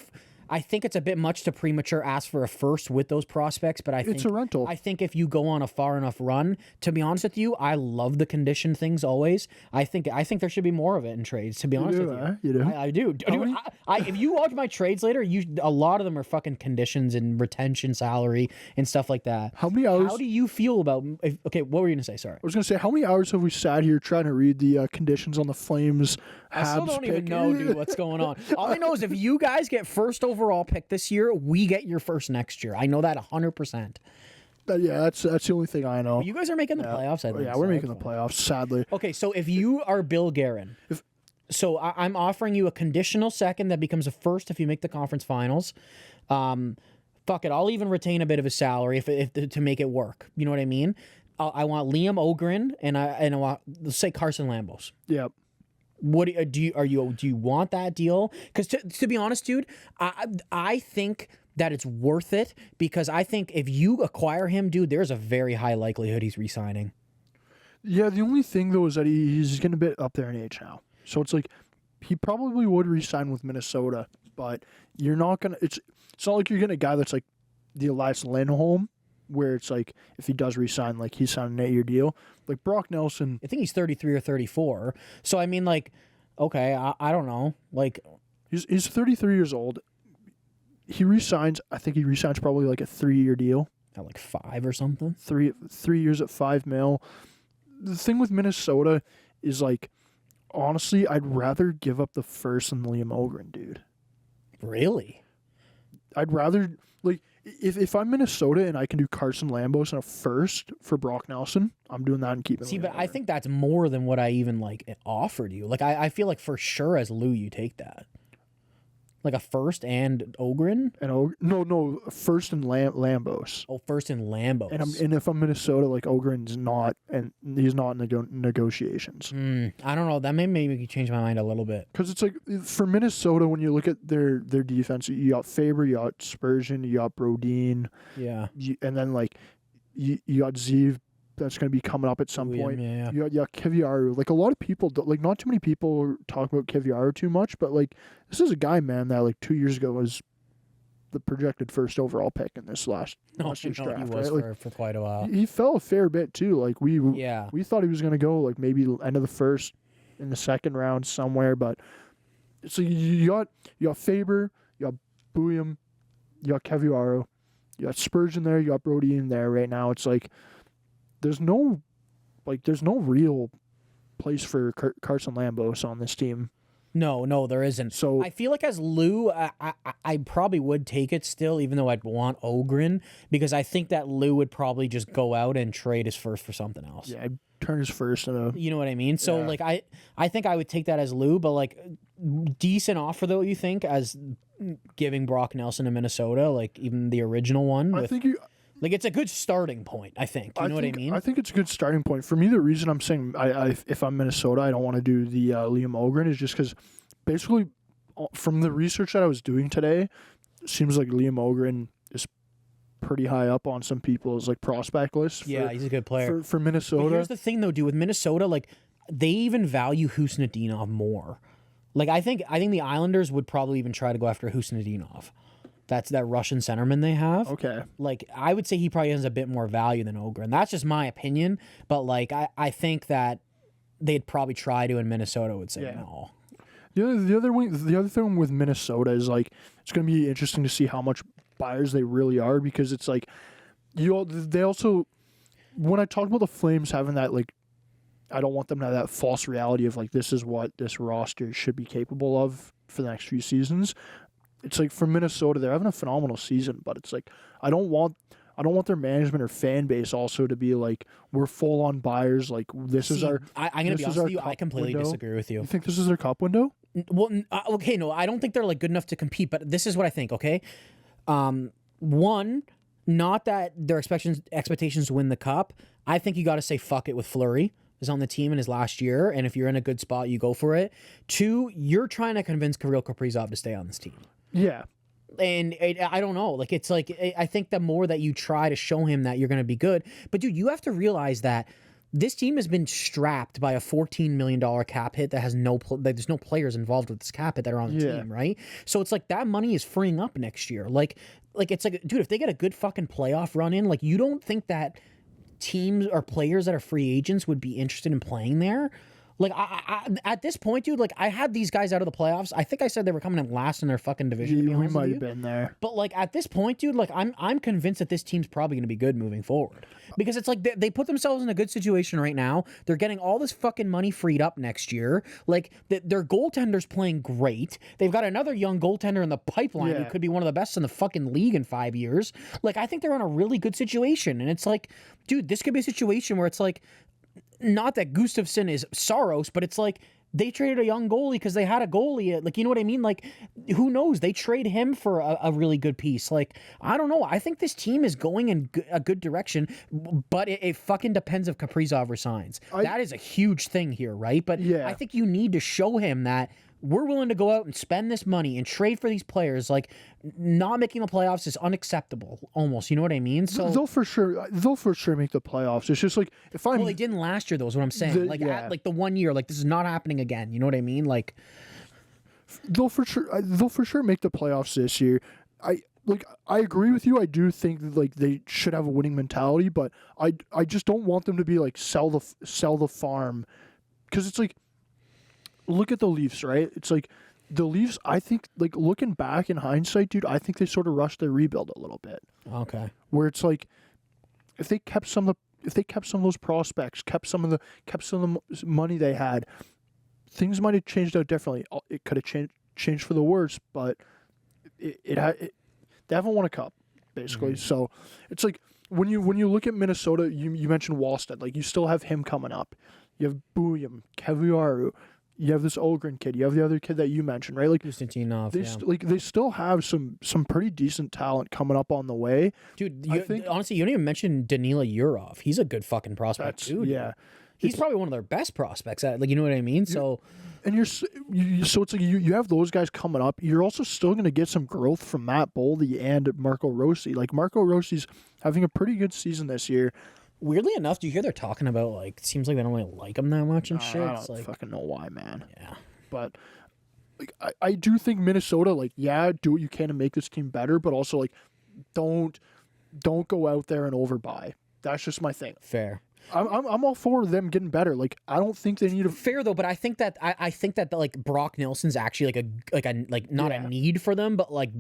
I think it's a bit much to premature ask for a first with those prospects, but I think It's a rental. I think if you go on a far enough run, to be honest with you, I love the condition things always. I think there should be more of it in trades. To be honest with you, You do? I do. Dude, if you watch my trades later, a lot of them are fucking conditions and retention salary and stuff like that. How many hours? How do you feel about? Okay, what were you gonna say? Sorry. I was gonna say, how many hours have we sat here trying to read the conditions on the Flames? I still Habs don't even pick? know, dude, what's going on. All I know is if you guys get first overall pick this year, we get your first next year. I know that 100%. Yeah, that's the only thing I know. You guys are making the playoffs, I think. Yeah, we're making the playoffs. Sadly. Okay, so if you are Bill Guerin, so I'm offering you a conditional second that becomes a first if you make the conference finals. Fuck it, I'll even retain a bit of a salary if to make it work. You know what I mean? I want Liam Ogren and I want, let's say, Carson Lambos. Yep. What do you want that deal? Because to be honest, dude, I think that it's worth it because I think if you acquire him, dude, there's a very high likelihood he's re-signing. Yeah, the only thing though is that he's getting a bit up there in age now, so it's like he probably would re-sign with Minnesota, but you're not gonna. It's not like you're getting a guy that's like the Elias Lindholm, where it's like if he does re-sign, like he's signed an 8-year deal. Like Brock Nelson, I think he's 33 or 34. So I mean, like, okay, I don't know, like he's 33 years old. He re-signs. I think he re-signs probably like a 3-year deal. at like 5 or something. 3 years at $5 million. The thing with Minnesota is like, honestly, I'd rather give up the first than Liam Ogren, dude. Really? I'd rather like if I'm Minnesota and I can do Carson Lambos and a first for Brock Nelson, I'm doing that and keeping. See, Liam but I Ogren. think that's more than what I even like offered you. Like I feel like for sure as Lou you take that. Like a first and Ogren? And no, first and Lambos. Oh, first and Lambos. And if I'm Minnesota, like Ogren's not, and he's not in negotiations. I don't know. That may make me change my mind a little bit. Because it's like for Minnesota, when you look at their defense, you got Faber, you got Spurgeon, you got Brodin, Yeah. and then like you got Zeev. That's going to be coming up at some point. Yeah. You got Kiviaru. Like a lot of people, like not too many people talk about Kiviaru too much, but like this is a guy, man, that like 2 years ago was the projected first overall pick in this last year's draft. He was right? Like, for quite a while. he fell a fair bit too. Like we thought he was going to go like maybe end of the first, in the second round somewhere, but so you got Faber, you got Bouillon, you got Kiviaru, you got Spurgeon there, you got Brodin there. Right now, it's like. There's no real place for Carson Lambos on this team. No, there isn't. So I feel like as Lou, I probably would take it still, even though I'd want Ogren, because I think that Lou would probably just go out and trade his first for something else. yeah, I'd turn his first into. You know what I mean? So like I think I would take that as Lou, but like decent offer though, you think, as giving Brock Nelson to Minnesota, like even the original one. I think you. Like it's a good starting point, I think. You know what I mean? I think it's a good starting point. For me, the reason I'm saying if I'm Minnesota, I don't want to do the Liam Ogren is just because basically from the research that I was doing today, it seems like Liam Ogren is pretty high up on some people's like prospect list. Yeah, he's a good player. For Minnesota. But here's the thing though, dude, with Minnesota, like they even value Husnudinov more. Like I think the Islanders would probably even try to go after Husnudinov. That's that Russian centerman they have. Okay. Like, I would say he probably has a bit more value than Ogren. That's just my opinion. But, like, I think that they'd probably try to, and Minnesota would say no. The other thing with Minnesota is, like, it's going to be interesting to see how much buyers they really are, because it's like, they also, when I talked about the Flames having that, like, I don't want them to have that false reality of, like, this is what this roster should be capable of for the next few seasons. It's like, for Minnesota, they're having a phenomenal season, but it's like, I don't want their management or fan base also to be like, we're full on buyers. Like, this is our. I'm going to be honest with you. I completely disagree with you. You think this is their cup window? Well, okay, no, I don't think they're like good enough to compete. But this is what I think. Okay, one, not that their expectations to win the cup. I think you got to say fuck it with Fleury is on the team in his last year, and if you're in a good spot, you go for it. Two, you're trying to convince Kirill Kaprizov to stay on this team. Yeah. And I don't know. Like, it's like, I think the more that you try to show him that you're going to be good. But, dude, you have to realize that this team has been strapped by a $14 million cap hit that has there's no players involved with this cap hit that are on the team, right? So it's like that money is freeing up next year. Like it's like, dude, if they get a good fucking playoff run in, like, you don't think that teams or players that are free agents would be interested in playing there? Like, I at this point, dude, like, I had these guys out of the playoffs. I think I said they were coming in last in their fucking division. Yeah, we might have been there. But, like, at this point, dude, like, I'm convinced that this team's probably going to be good moving forward. Because it's like they put themselves in a good situation right now. They're getting all this fucking money freed up next year. Like, their goaltender's playing great. They've got another young goaltender in the pipeline who could be one of the best in the fucking league in 5 years. Like, I think they're in a really good situation. And it's like, dude, this could be a situation where it's like, not that Gustafsson is Saros, but it's like they traded a young goalie because they had a goalie. Like, you know what I mean? Like, who knows? They trade him for a really good piece. Like, I don't know. I think this team is going in a good direction, but it fucking depends if Kaprizov resigns. That is a huge thing here, right? But I think you need to show him that we're willing to go out and spend this money and trade for these players. Like, not making the playoffs is unacceptable, almost. You know what I mean? So they'll for sure make the playoffs. It's just like, if I'm well, they didn't last year, though. Is what I'm saying. At the 1 year, like, this is not happening again. You know what I mean? Like, they'll for sure make the playoffs this year. I agree with you. I do think that, like, they should have a winning mentality, but I just don't want them to be like sell the farm, because it's like, look at the Leafs, right? It's like the Leafs, I think, like, looking back in hindsight, dude, I think they sort of rushed their rebuild a little bit. Okay. Where it's like, if they kept some of those prospects, kept some of the money they had, things might have changed out differently. It could have changed for the worse, but they haven't won a cup, basically. Mm-hmm. So it's like, when you look at Minnesota, you mentioned Wallstedt, like, you still have him coming up. You have Booyam, Keviaru. You have this Ogren kid. You have the other kid that you mentioned, right? Like, Konstantinov, they still have some pretty decent talent coming up on the way. Dude, honestly, you don't even mention Danila Yurov. He's a good fucking prospect too. Yeah, he's probably one of their best prospects. Like, you know what I mean? So, and so it's like you have those guys coming up. You're also still going to get some growth from Matt Boldy and Marco Rossi. Like, Marco Rossi's having a pretty good season this year. Weirdly enough, do you hear they're talking about, like, it seems like they don't really like him that much and shit? I don't fucking know why, man. Yeah. But, like, I do think Minnesota, like, do what you can to make this team better, but also, like, don't go out there and overbuy. That's just my thing. Fair. I'm all for them getting better. Like, I don't think they need a fair though, but I think that like Brock Nelson's actually not a need for them, but like,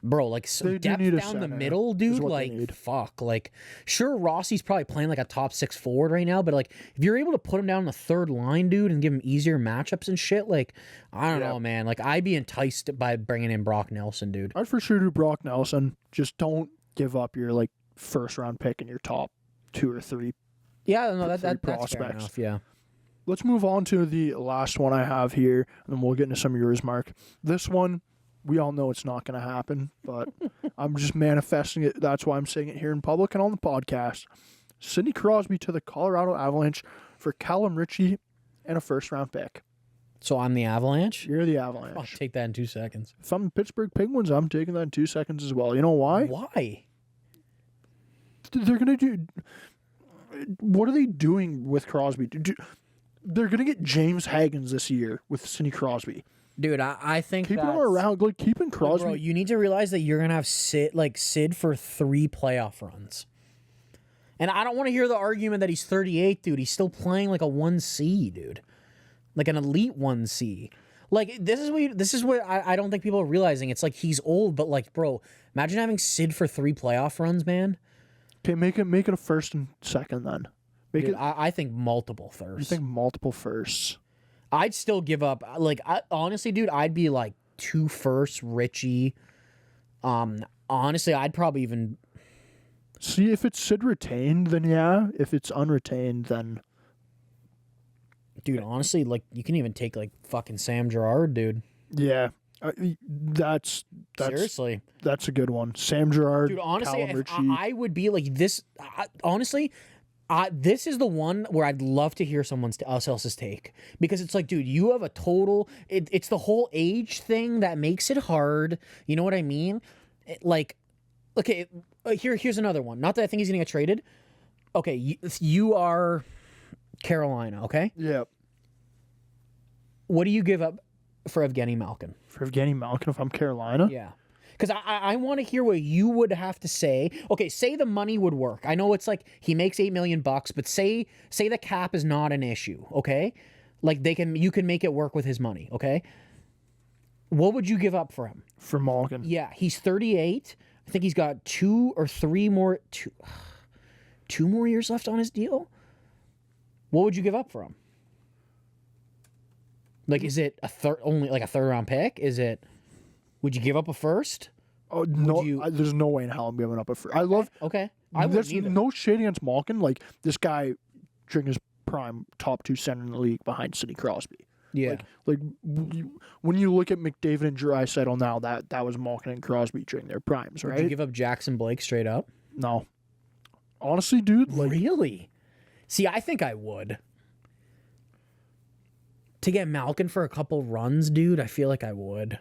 bro, like, some depth down the middle, dude. Like, fuck, like, sure, Rossi's probably playing like a top 6 forward right now, but like, if you're able to put him down on the third line, dude, and give him easier matchups and shit, like, I don't know, man. Like, I'd be enticed by bringing in Brock Nelson, dude. I'd for sure do Brock Nelson. Just don't give up your, like, first round pick in your top 2 or 3. Yeah, no, that's fair enough, yeah. Let's move on to the last one I have here, and then we'll get into some of yours, Mark. This one, we all know it's not going to happen, but I'm just manifesting it. That's why I'm saying it here in public and on the podcast. Sidney Crosby to the Colorado Avalanche for Callum Ritchie and a first-round pick. So I'm the Avalanche? You're the Avalanche. I'll take that in 2 seconds. If I'm the Pittsburgh Penguins, I'm taking that in 2 seconds as well. You know why? Why? They're going to do... What are they doing with Crosby? They're going to get James Haggins this year with Sidney Crosby. Dude, I think Keeping him that's- around, like keeping Crosby. Bro, you need to realize that you're gonna have Sid for 3 playoff runs. And I don't want to hear the argument that he's 38, dude. He's still playing like a 1C, dude. Like an elite 1C. Like this is what I don't think people are realizing. It's like he's old, but like, bro, imagine having Sid for 3 playoff runs, man. Okay, make it a first and second then. Make Dude, it. I think multiple You firsts. think multiple firsts? I'd still give up. Like, honestly, dude, I'd be like 2 firsts, Richie. Honestly, I'd probably even. See, if it's Sid retained, then yeah. If it's unretained, then Dude, honestly, like, you can even take, like, fucking Sam Girard, dude. yeah. That's Seriously. That's a good one. Sam Girard, Dude, honestly, Callum if Ritchie. I would be like this. Honestly, this is the one where I'd love to hear someone else's take, because it's like, dude, you have a total. It's the whole age thing that makes it hard. You know what I mean? Like, okay, here's another one. Not that I think he's gonna get traded. Okay, you are Carolina. Okay, Yeah. what do you give up for Evgeny Malkin? For Evgeny Malkin, if I'm Carolina, Yeah. Because I want to hear what you would have to say. Okay, say the money would work. I know it's like he makes $8 million, but say the cap is not an issue. Okay, like you can make it work with his money. Okay, what would you give up for him? for Malkin. Yeah, he's 38. I think he's got 2 or 3 more two more years left on his deal. What would you give up for him? Like, is it only like a third round pick? Is it? Would you give up a first? Oh no, you- there's no way in hell I'm giving up a first. I love. Okay, I There's wouldn't either. no shade against Malkin. Like this guy, during his prime, top 2 center in the league behind Sidney Crosby. Yeah. Like when you look at McDavid and Draisaitl now, that was Malkin and Crosby during their primes, Would right? you give up Jackson Blake straight up? No, honestly, dude, like Really? See, I think I would. To get Malkin for a couple runs, dude, I feel like I would.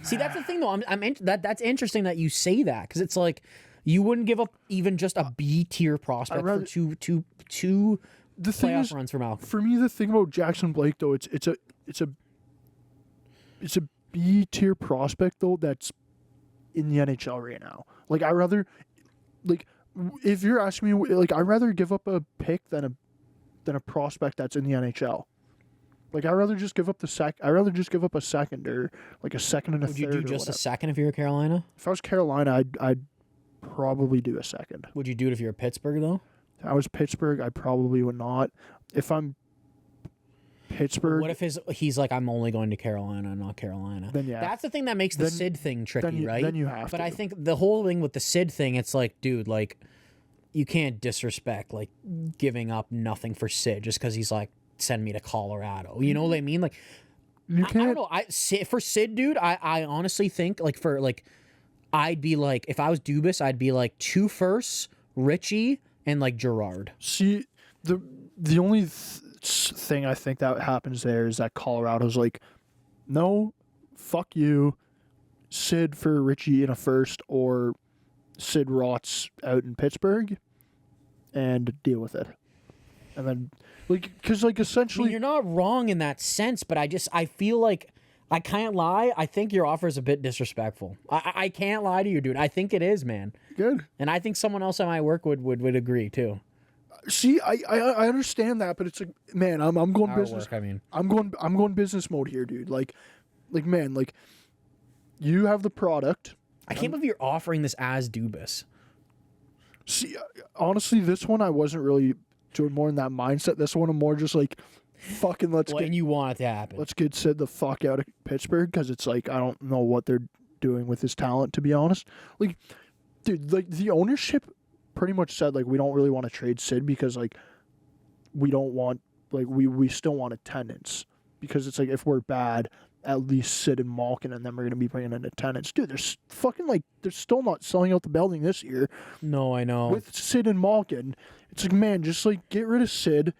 See, that's the thing, though. That's interesting that you say that, because it's like you wouldn't give up even just a B tier prospect rather- for two the thing playoff is, runs for Malkin. for me, the thing about Jackson Blake though, it's a B tier prospect though that's in the NHL right now. Like I rather, like if you're asking me, like I'd rather give up a pick than a prospect that's in the NHL. Like I'd rather just give up I'd rather just give up a second, or like a second and a Would third. you do or just a whatever. second if you were Carolina? If I was Carolina, I'd probably do a second. Would you do it if you were Pittsburgh, though? If I was Pittsburgh, I probably would not. If I'm Pittsburgh, What if he's like, I'm only going to Carolina, not Carolina? Then yeah. That's the thing that makes the Then- Sid thing tricky, you, right? then you have But to. I think the whole thing with the Sid thing, it's like, dude, like, you can't disrespect like giving up nothing for Sid just because he's like, send me to Colorado. You know what I mean? Like, you I can't. don't know. For Sid, dude, I honestly think I'd be like, if I was Dubas, I'd be like 2 firsts, Richie, and like Girard. See, the only thing I think that happens there is that Colorado's like, no, fuck you, Sid for Richie in a first, or Sid rots out in Pittsburgh, and deal with it. And then, like, because like I mean, essentially, you're not wrong in that sense, but I feel like I can't lie. I think your offer is a bit disrespectful. I can't lie to you, dude. I think it is, man. good. And I think someone else at my work would agree too. See, I understand that, but it's like, man, I'm going Our business. work, I mean. I'm going business mode here, dude. Like man, like you have the product. I can't believe you're offering this as Dubas. See, honestly, this one I wasn't really doing more in that mindset. This one I'm more just like, fucking let's And you want it to happen. get Sid the fuck out of Pittsburgh, because it's like I don't know what they're doing with his talent, to be honest. Like, dude, like the ownership pretty much said like we don't really want to trade Sid because like we don't want like we still want attendance, because it's like if we're bad, at least Sid and Malkin and then we're gonna be bringing in attendance. Dude, there's fucking like they're still not selling out the building this year No, I know. with Sid and Malkin. It's like, man, just like get rid of Sid.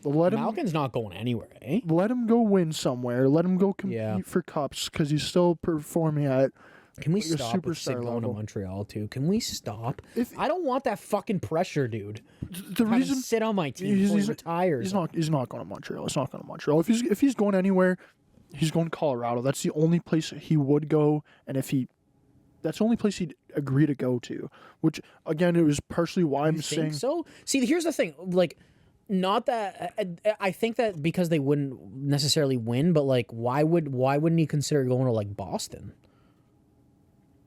Let him Malkin's not going anywhere, eh? let him go win somewhere. Let him go compete Yeah. for cups, because he's still performing at. Can we Like a stop with Sid superstar going to level. Montreal too? Can we stop? If- I don't want that fucking pressure, dude. The Having reason sit on my team before he retires. he's not going to Montreal. It's not going to Montreal. If he's going anywhere, He's going to Colorado. That's the only place he would go, and that's the only place he'd agree to go to. Which again, it was partially why I'm saying. So see, here's the thing. Like, not that I think that because they wouldn't necessarily win, but like, why wouldn't he consider going to like Boston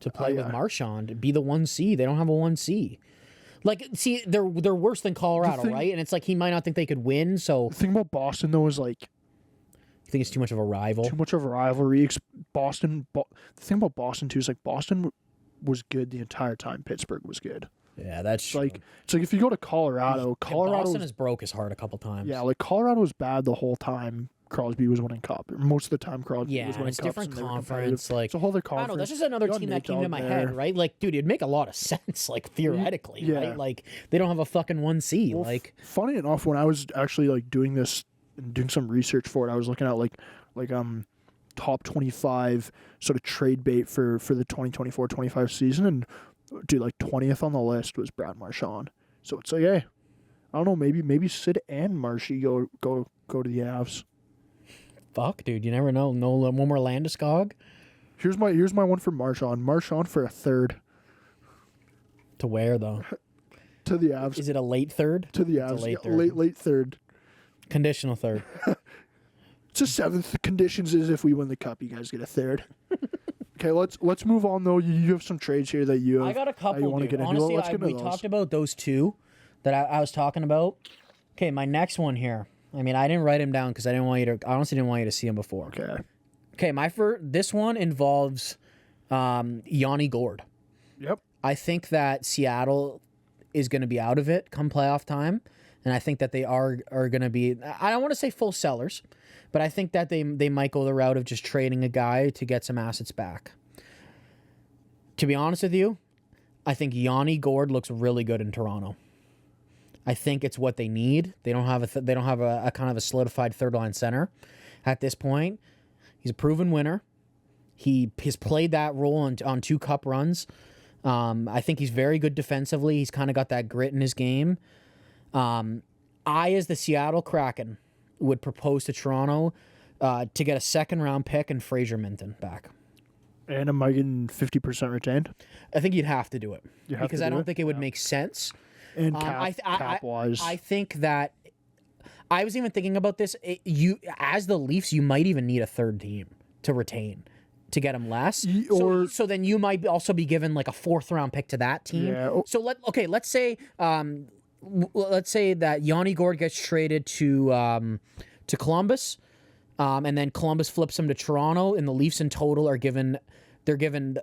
to play with Marchand, to be the 1C? They don't have a 1C. Like, see, they're worse than Colorado, right? And it's like he might not think they could win. So The thing about Boston though is like, you think it's too much of a rival? too much of a rivalry. The thing about Boston too is like Boston was good the entire time Pittsburgh was good. Yeah, that's It's like if you go to Colorado, Boston has broke his heart a couple times. Yeah, like Colorado was bad the whole time Crosby was winning cup. Most of the time Crosby was winning it's cups. different and they were conference. Like, it's a whole other I conference. don't know. That's just another You got team that Nate came into Dogg my there. head, right? Like, dude, it'd make a lot of sense, like theoretically, Yeah. right? Like, they don't have a fucking 1C. Well, like, funny enough, when I was actually like doing this and doing some research for it, I was looking at like top 25 sort of trade bait for the 2024-25 season, and dude, like 20th on the list was Brad Marchand. So it's like, hey, I don't know, maybe Sid and Marshy go to the Avs. fuck, dude, you never know. No one more Landeskog Here's my one for Marchand. Marchand for a third to where though? to the Avs. Is it a late third? To the It's a Avs. late Yeah, third. late third. Conditional third. It's a seventh. The conditions is if we win the cup, you guys get a third. Okay, let's move on though. You have some trades here that you have. I got a couple. you wanna Dude. get into. Honestly, Let's get into we those. talked about those two that I was talking about. Okay, my next one here. I mean, I didn't write him down because I honestly didn't want you to see him before. Okay. Okay, this one involves Yanni Gord. Yep. I think that Seattle is going to be out of it come playoff time, and I think that they are going to be. I don't want to say full sellers, but I think that they might go the route of just trading a guy to get some assets back. To be honest with you, I think Yanni Gord looks really good in Toronto. I think it's what they need. They don't have a kind of a solidified third line center at this point. He's a proven winner. He has played that role on 2 cup runs. I think he's very good defensively. He's kind of got that grit in his game. I, as the Seattle Kraken, would propose to Toronto to get a 2nd-round pick and Fraser Minton back. And am I getting 50% retained? I think you'd have to do it have because to I do don't it? think it would make sense. And cap wise, I think that I was even thinking about this. As the Leafs, you might even need a third team to retain to get him less. So then you might also be given like a 4th-round pick to that team. Yeah. So let's say that Yanni Gord gets traded to Columbus, and then Columbus flips him to Toronto, and the Leafs in total are given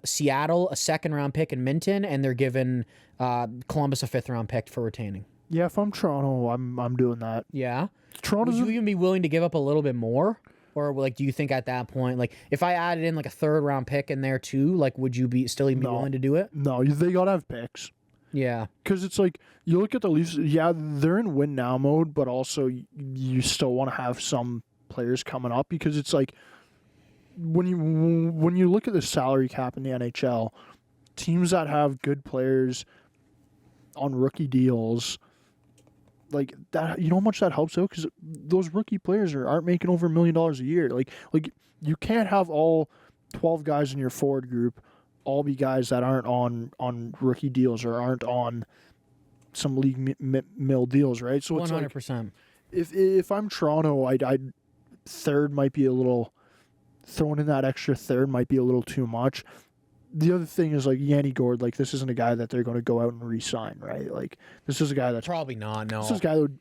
Seattle a 2nd-round pick and Minton, and they're given Columbus a 5th-round pick for retaining. yeah, if I'm Toronto, I'm doing that. Yeah. Toronto's Would you even be willing to give up a little bit more? Or like, do you think at that point, like, if I added in like a 3rd-round pick in there too, like, would you still be willing to do it? No, they gotta have picks. Yeah. Because it's like, you look at the Leafs, yeah, they're in win now mode, but also you still want to have some players coming up, because it's like, when you look at the salary cap in the NHL, teams that have good players on rookie deals, like that, you know how much that helps out, because those rookie players aren't making over $1 million a year. Like you can't have all 12 guys in your forward group all be guys that aren't on rookie deals or aren't on some league mill deals, right? So it's 100%. like, if I'm Toronto, I'd third might be a little, throwing in that extra third might be a little too much. The other thing is, like, Yanni Gord, like, this isn't a guy that they're going to go out and re-sign, right? Like, this is a guy that's Probably not, no. This is a guy that would,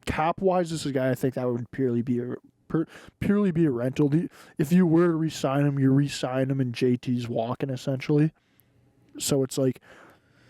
cap-wise, this is a guy I think that would purely be a rental. If you were to re-sign him, you re-sign him and JT's walking, essentially. So it's like,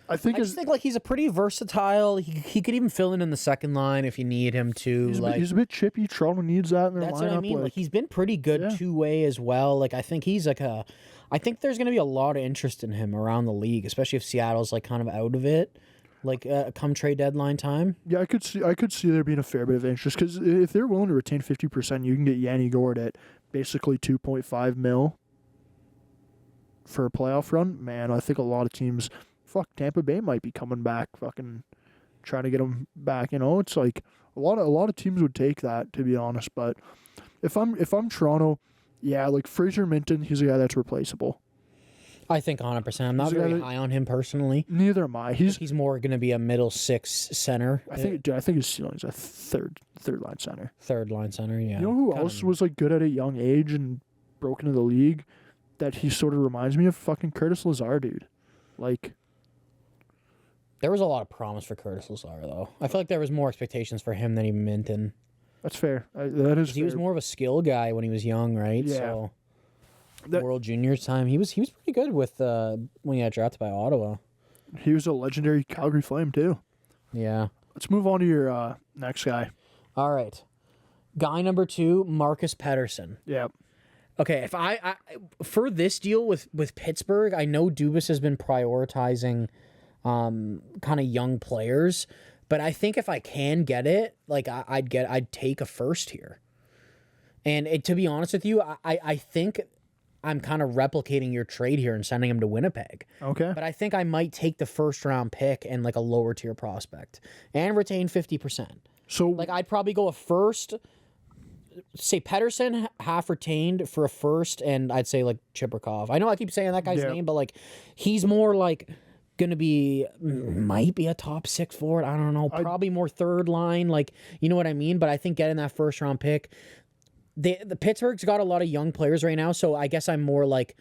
I just think like he's a pretty versatile. He could even fill in the 2nd line if you need him to. he's a bit chippy. Toronto needs that in their That's lineup. what I mean. Like, he's been pretty good two-way as well. Like, I think he's like I think there's going to be a lot of interest in him around the league, especially if Seattle's like kind of out of it, like come trade deadline time. Yeah, I could see there being a fair bit of interest, because if they're willing to retain 50%, you can get Yanni Gord at basically $2.5 million for a playoff run. Man, I think a lot of teams, Tampa Bay might be coming back, fucking trying to get him back. You know, it's like a lot of teams would take that, to be honest. But if I'm Toronto, Yeah, like Fraser Minton, he's a guy that's replaceable. I think 100%. I'm not He's a guy very that- high on him personally. Neither am I. He's more going to be a middle six center. I think his ceiling is a third line center. Third line center, yeah. You know who Kinda- else was like good at a young age and broke into the league? That he sort of reminds me of fucking Curtis Lazar, dude. Like, There was a lot of promise for Curtis Lazar, though. I feel like there was more expectations for him than even Minton. that's fair. That is. He was fair. more of a skill guy when he was young, right? Yeah. So That- World Juniors time, he was pretty good with when he got drafted by Ottawa. He was a legendary Calgary Flame too. Yeah. Let's move on to your next guy. All right. Guy number 2, Marcus Pettersson. Yeah. Okay, if I for this deal with Pittsburgh, I know Dubas has been prioritizing kind of young players, but I think if I can get it, like I'd take a first here. And to be honest with you, I think I'm kind of replicating your trade here and sending him to Winnipeg. Okay. But I think I might take the first round pick and like a lower tier prospect and retain 50%. So Like I'd probably go a first, say Pettersson half retained for a first, and I'd say like Chibrikov. I know I keep saying that guy's Yeah. name, but like he's more like gonna be might be a top 6 forward. I don't know, probably more third line. Like you know what I mean. But I think getting that first round pick, the Pittsburgh's got a lot of young players right now, so I guess I'm more like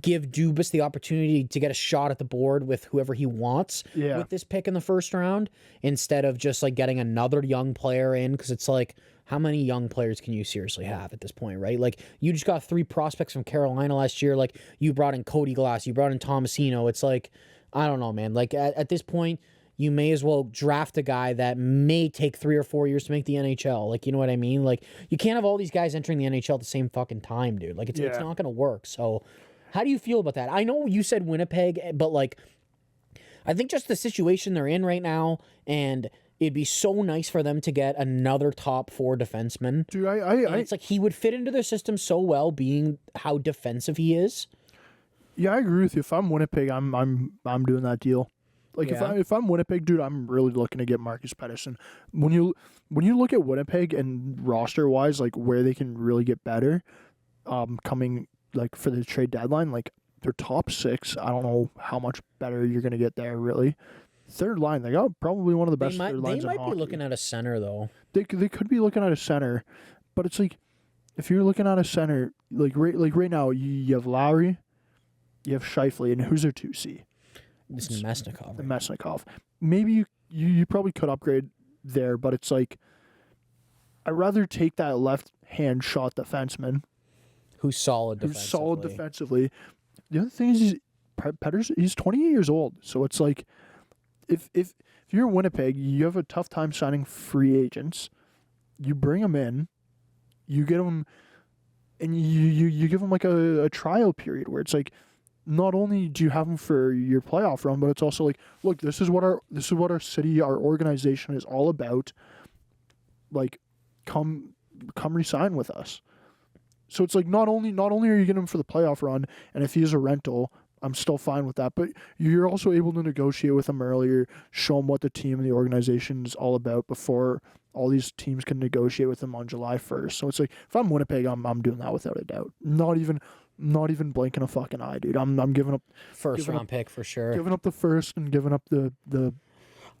give Dubas the opportunity to get a shot at the board with whoever he wants Yeah. with this pick in the first round instead of just like getting another young player in, because it's like how many young players can you seriously have at this point, right? Like you just got 3 prospects from Carolina last year. Like you brought in Cody Glass, you brought in Tomasino. It's like, I don't know, man. Like at this point, you may as well draft a guy that may take 3 or 4 years to make the NHL. Like, you know what I mean? Like you can't have all these guys entering the NHL at the same fucking time, dude. Like it's Yeah. not going to work. So how do you feel about that? I know you said Winnipeg, but like I think just the situation they're in right now, and it'd be so nice for them to get another top 4 defenseman. dude, And it's like he would fit into their system so well, being how defensive he is. yeah, I agree with you. If I'm Winnipeg, I'm doing that deal. Like Yeah. if I'm Winnipeg, dude, I'm really looking to get Marcus Pettersson. When you look at Winnipeg and roster wise, like where they can really get better, coming like for the trade deadline, like their top 6. I don't know how much better you're gonna get there. Really, third line, they got probably one of the They best might, third they lines in might hockey. be looking at a center, though. They could be looking at a center, but it's like if you're looking at a center, like right now, you have Lowry, you have Scheifele, and who's their 2C? This is Mesnikov. And Right? Mesnikov. Maybe you probably could upgrade there, but it's like I'd rather take that left hand shot defenseman Who's solid who's defensively. solid defensively. The other thing is he's 28 years old, so it's like if you're Winnipeg, you have a tough time signing free agents. You bring them in, you get them, and you give them like a trial period where it's like not only do you have them for your playoff run, but it's also like, look, this is what our city, our organization is all about. Like, come resign with us. So it's like not only are you getting him for the playoff run, and if he's a rental, I'm still fine with that. But you're also able to negotiate with him earlier, show him what the team and the organization is all about before all these teams can negotiate with him on July 1st. So it's like if I'm Winnipeg, I'm doing that without a doubt. Not even blinking a fucking eye, dude. I'm giving up First round pick for sure. giving up the first and giving up the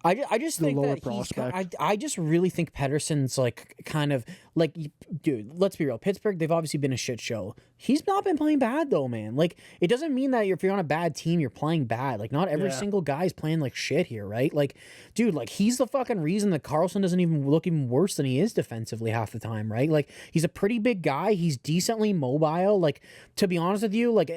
I just the think lower that he's. prospect. I just really think Pettersson's like kind of like, dude. Let's be real. Pittsburgh, they've obviously been a shit show. He's not been playing bad though, man. Like it doesn't mean that if you're on a bad team, you're playing bad. Like not every Yeah. single guy is playing like shit here, right? Like, dude, like he's the fucking reason that Carlson doesn't even look even worse than he is defensively half the time, right? Like he's a pretty big guy. He's decently mobile. Like to be honest with you, like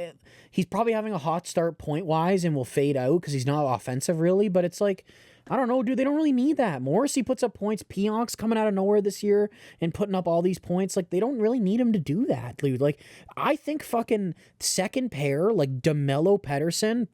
he's probably having a hot start point wise and will fade out because he's not offensive really. But it's like, I don't know, dude. They don't really need that. Morrissey puts up points. Pionk's coming out of nowhere this year and putting up all these points. Like, they don't really need him to do that, dude. Like, I think fucking second pair, like DeMello Pettersson,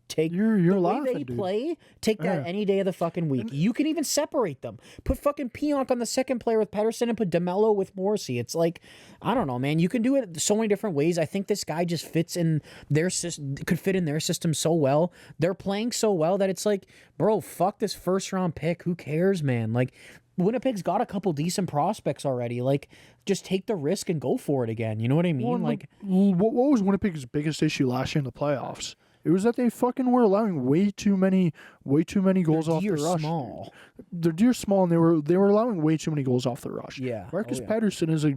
take You're the way laughing, they dude. play, take that Yeah. any day of the fucking week. You can even separate them. Put fucking Pionk on the second player with Pettersson and put DeMello with Morrissey. It's like, I don't know, man. You can do it so many different ways. I think this guy just fits in their system, could fit in their system so well. They're playing so well that it's like, bro, fuck this first round pick. Who cares, man? Like, Winnipeg's got a couple decent prospects already. Like, just take the risk and go for it again. You know what I mean? What was Winnipeg's biggest issue last year in the playoffs? It was that they fucking were allowing way too many goals off the rush. Small. Their D are small, and they were allowing way too many goals off the rush. Yeah. Marcus Pettersson is a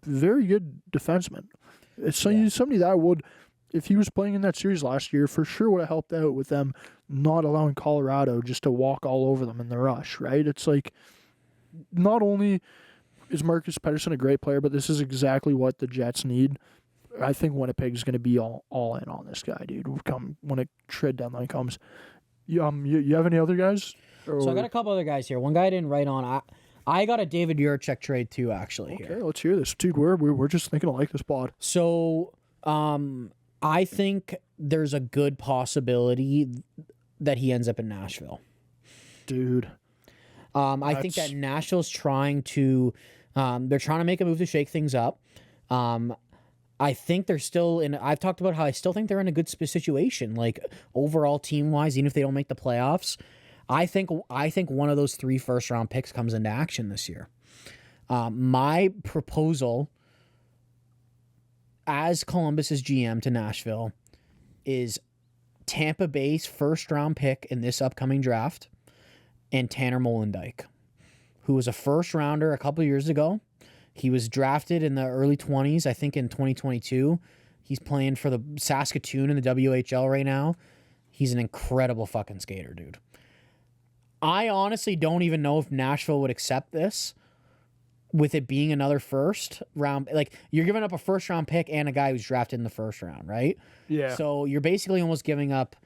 very good defenseman. It's somebody that would, if he was playing in that series last year, for sure would have helped out with them not allowing Colorado just to walk all over them in the rush, right? It's like, not only is Marcus Pettersson a great player, but this is exactly what the Jets need. I think Winnipeg's going to be all in on this guy, dude. When a trade deadline comes. You have any other guys? So I got a couple other guys here. One guy I didn't write on. I got a David Jiricek trade too, actually. Okay, here. let's hear this, dude. We're just thinking alike this pod. So, I think there's a good possibility that he ends up in Nashville. Dude. I think that Nashville's trying to, they're trying to make a move to shake things up. I think they're still in. I've talked about how I still think they're in a good situation, like overall team wise, even if they don't make the playoffs. I think one of those 3 first-round picks comes into action this year. My proposal as Columbus's GM to Nashville is Tampa Bay's first-round pick in this upcoming draft and Tanner Molendyk, who was a first-rounder a couple years ago. He was drafted in the early 20s, I think in 2022. He's playing for the Saskatoon in the WHL right now. He's an incredible fucking skater, dude. I honestly don't even know if Nashville would accept this with it being another first round. Like, you're giving up a first round pick and a guy who's drafted in the first round, right? Yeah. So you're basically almost giving up.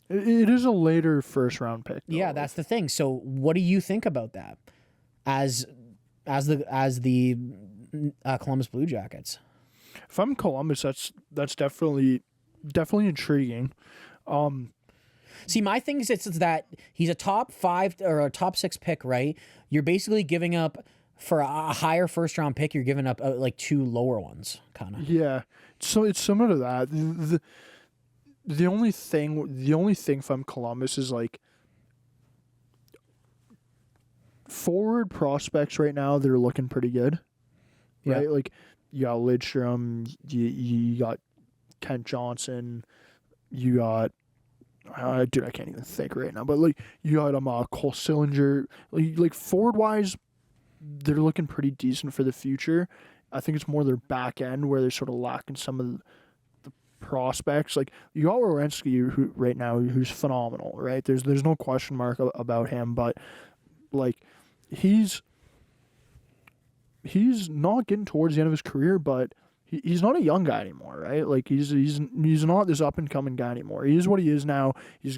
It is a later first round pick, though. Yeah, that's the thing. So what do you think about that as the Columbus Blue Jackets? If I'm Columbus, that's definitely intriguing. See, my thing is it's that he's a top 5 or a top 6 pick, right? You're basically giving up for a higher first round pick. You're giving up like 2 lower ones, kind of. Yeah, so it's similar to that. The only thing if I'm Columbus is like forward prospects right now. They're looking pretty good, right? Yeah. Like you got Lidstrom, you got Kent Johnson, you got. Dude, I can't even think right now. But like you got Cole Sillinger. Like forward wise, they're looking pretty decent for the future. I think it's more their back end where they're sort of lacking some of the prospects. Like you got Werenski, who right now who's phenomenal, right? There's no question mark about him, but like he's not getting towards the end of his career, but he's not a young guy anymore, right? Like he's not this up and coming guy anymore. He is what he is now. He's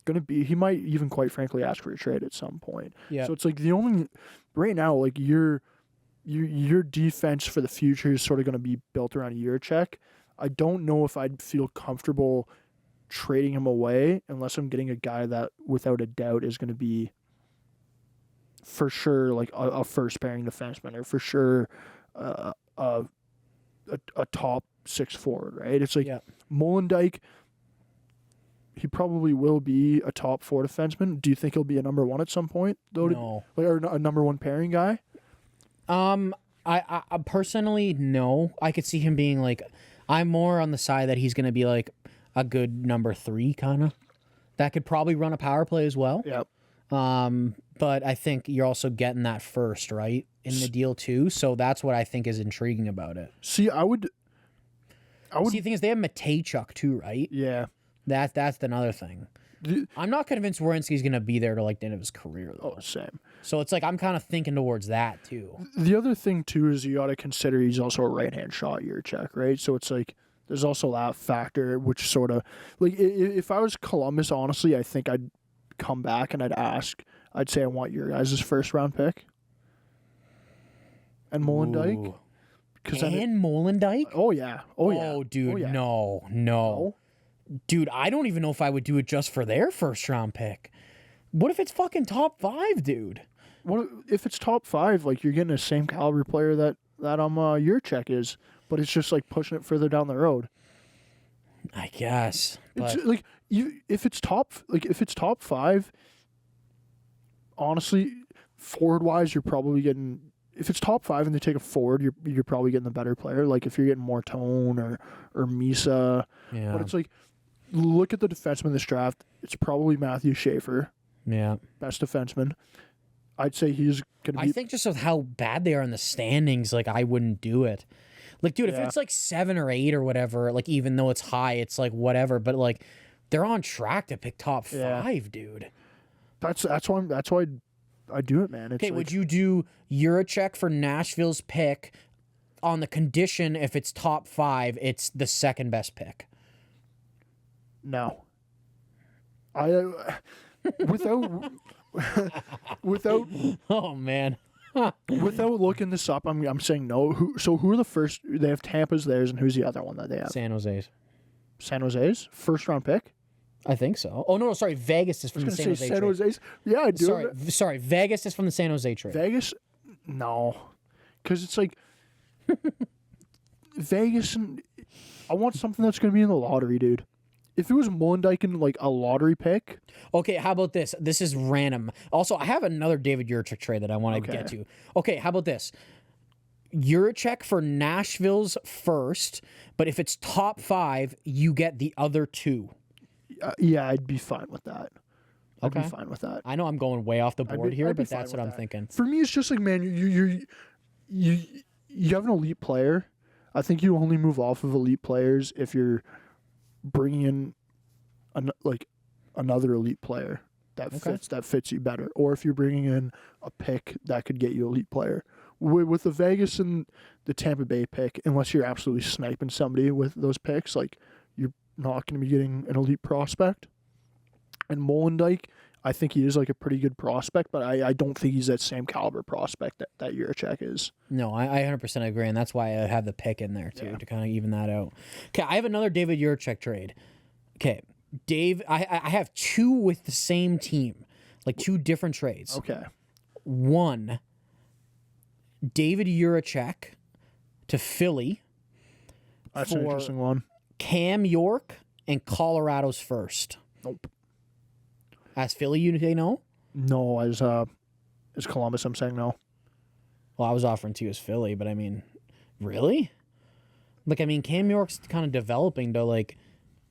gonna be. He might even, quite frankly, ask for a trade at some point. Yeah. So it's like the only right now, like your defense for the future is sort of gonna be built around Jiricek. I don't know if I'd feel comfortable trading him away unless I'm getting a guy that, without a doubt, is gonna be for sure like a first pairing defenseman, or for sure a top 6 forward, right? It's like Molendyk, he probably will be a top 4 defenseman. Do you think he'll be a number 1 at some point, though? No. Or a number 1 pairing guy? I personally, no. I could see him being like, I'm more on the side that he's going to be like a good number 3 kind of. That could probably run a power play as well. Yep. But I think you're also getting that first, right, in the deal too. So that's what I think is intriguing about it. See, I would. See, the thing is, they have Matejchuk too, right? Yeah. That's another thing. I'm not convinced Werenski's going to be there to like the end of his career, though. Oh, same. So it's like I'm kind of thinking towards that too. The other thing too is you got to consider he's also a right-hand shot Jiricek, right? So it's like there's also that factor, which sort of like if I was Columbus, honestly, I think I'd come back and I'd say I want your guys' first round pick and Molendyk. And Molendyk? Oh yeah. Oh, dude, oh, yeah. No. Dude, I don't even know if I would do it just for their first round pick. What if it's fucking top 5, dude? What if it's top 5? Like you're getting the same caliber player that Jiricek is, but it's just like pushing it further down the road. I guess. But It's like if it's top 5, honestly, forward wise, you're probably getting, if it's top 5 and they take a forward, you're probably getting the better player. Like if you're getting Mortone or Misa. Yeah. But it's like, look at the defenseman in this draft. It's probably Matthew Schaefer, Yeah. best defenseman. I'd say he's going to be. I think just with how bad they are in the standings, like I wouldn't do it. Like, dude, if Yeah. it's like 7 or 8 or whatever, like even though it's high, it's like whatever. But like, they're on track to pick top 5, dude. That's why I do it, man. It's Okay, would you do Juracek for Nashville's pick on the condition if it's top 5, it's the second best pick? No. I without Oh man. without looking this up, I'm saying no. Who are the first? They have Tampa's theirs, and who's the other one that they have? San Jose's. San Jose's first round pick. I think so. Oh no, sorry. Vegas is from the San Jose San trade. Jose's. Yeah, I do. Sorry. Vegas is from the San Jose trade. Vegas, no, because it's like Vegas, and I want something that's going to be in the lottery, dude. If it was Molendyke like a lottery pick, Okay, how about this? This is random. Also, I have another David Juracek trade that I want to get to. Okay, how about this? Juracek for Nashville's first, but if it's top 5, you get the other 2. yeah, I'd be fine with that. I'd Okay. be fine with that. I know I'm going way off the board here, I'd be but fine that's with what I'm that. thinking. For me, it's just like, man, you have an elite player. I think you only move off of elite players if you're bringing in another elite player that fits you better, or if you're bringing in a pick that could get you an elite player. With the Vegas and the Tampa Bay pick, unless you're absolutely sniping somebody with those picks, like you're not going to be getting an elite prospect. And Molendyke, I think he is like a pretty good prospect, but I don't think he's that same caliber prospect that Juracek is. No, I 100% agree, and that's why I have the pick in there too to kind of even that out. Okay, I have another David Juracek trade. Okay, Dave, I have 2 with the same team, like 2 different trades. Okay. One, David Juracek to Philly That's an for interesting one. Cam York and Colorado's first. Nope. As Philly, you say no? No, as Columbus, I'm saying no. Well, I was offering to you as Philly, but I mean, really? Like, I mean, Cam York's kind of developing to, like,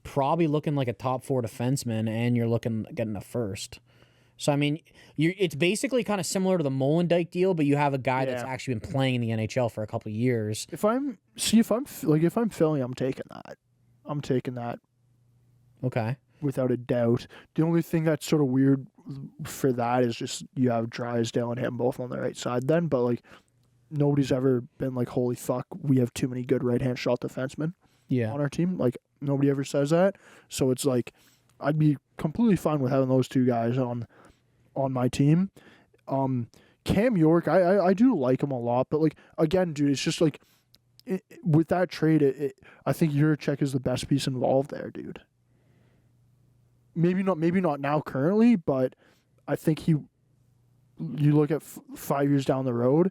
probably looking like a top 4 defenseman, and you're getting a first. So, I mean, it's basically kind of similar to the Molendyke deal, but you have a guy that's actually been playing in the NHL for a couple of years. If I'm Philly, I'm taking that. I'm taking that Okay. without a doubt. The only thing that's sort of weird for that is just you have Drysdale and him both on the right side then, but like nobody's ever been like, holy fuck, we have too many good right-hand shot defensemen on our team. Like nobody ever says that. So it's like I'd be completely fine with having those 2 guys on my team. Cam York, I do like him a lot, but like again, dude, it's just like with that trade, I think Juracek is the best piece involved there, dude. Maybe not now currently, but I think you look at 5 years down the road,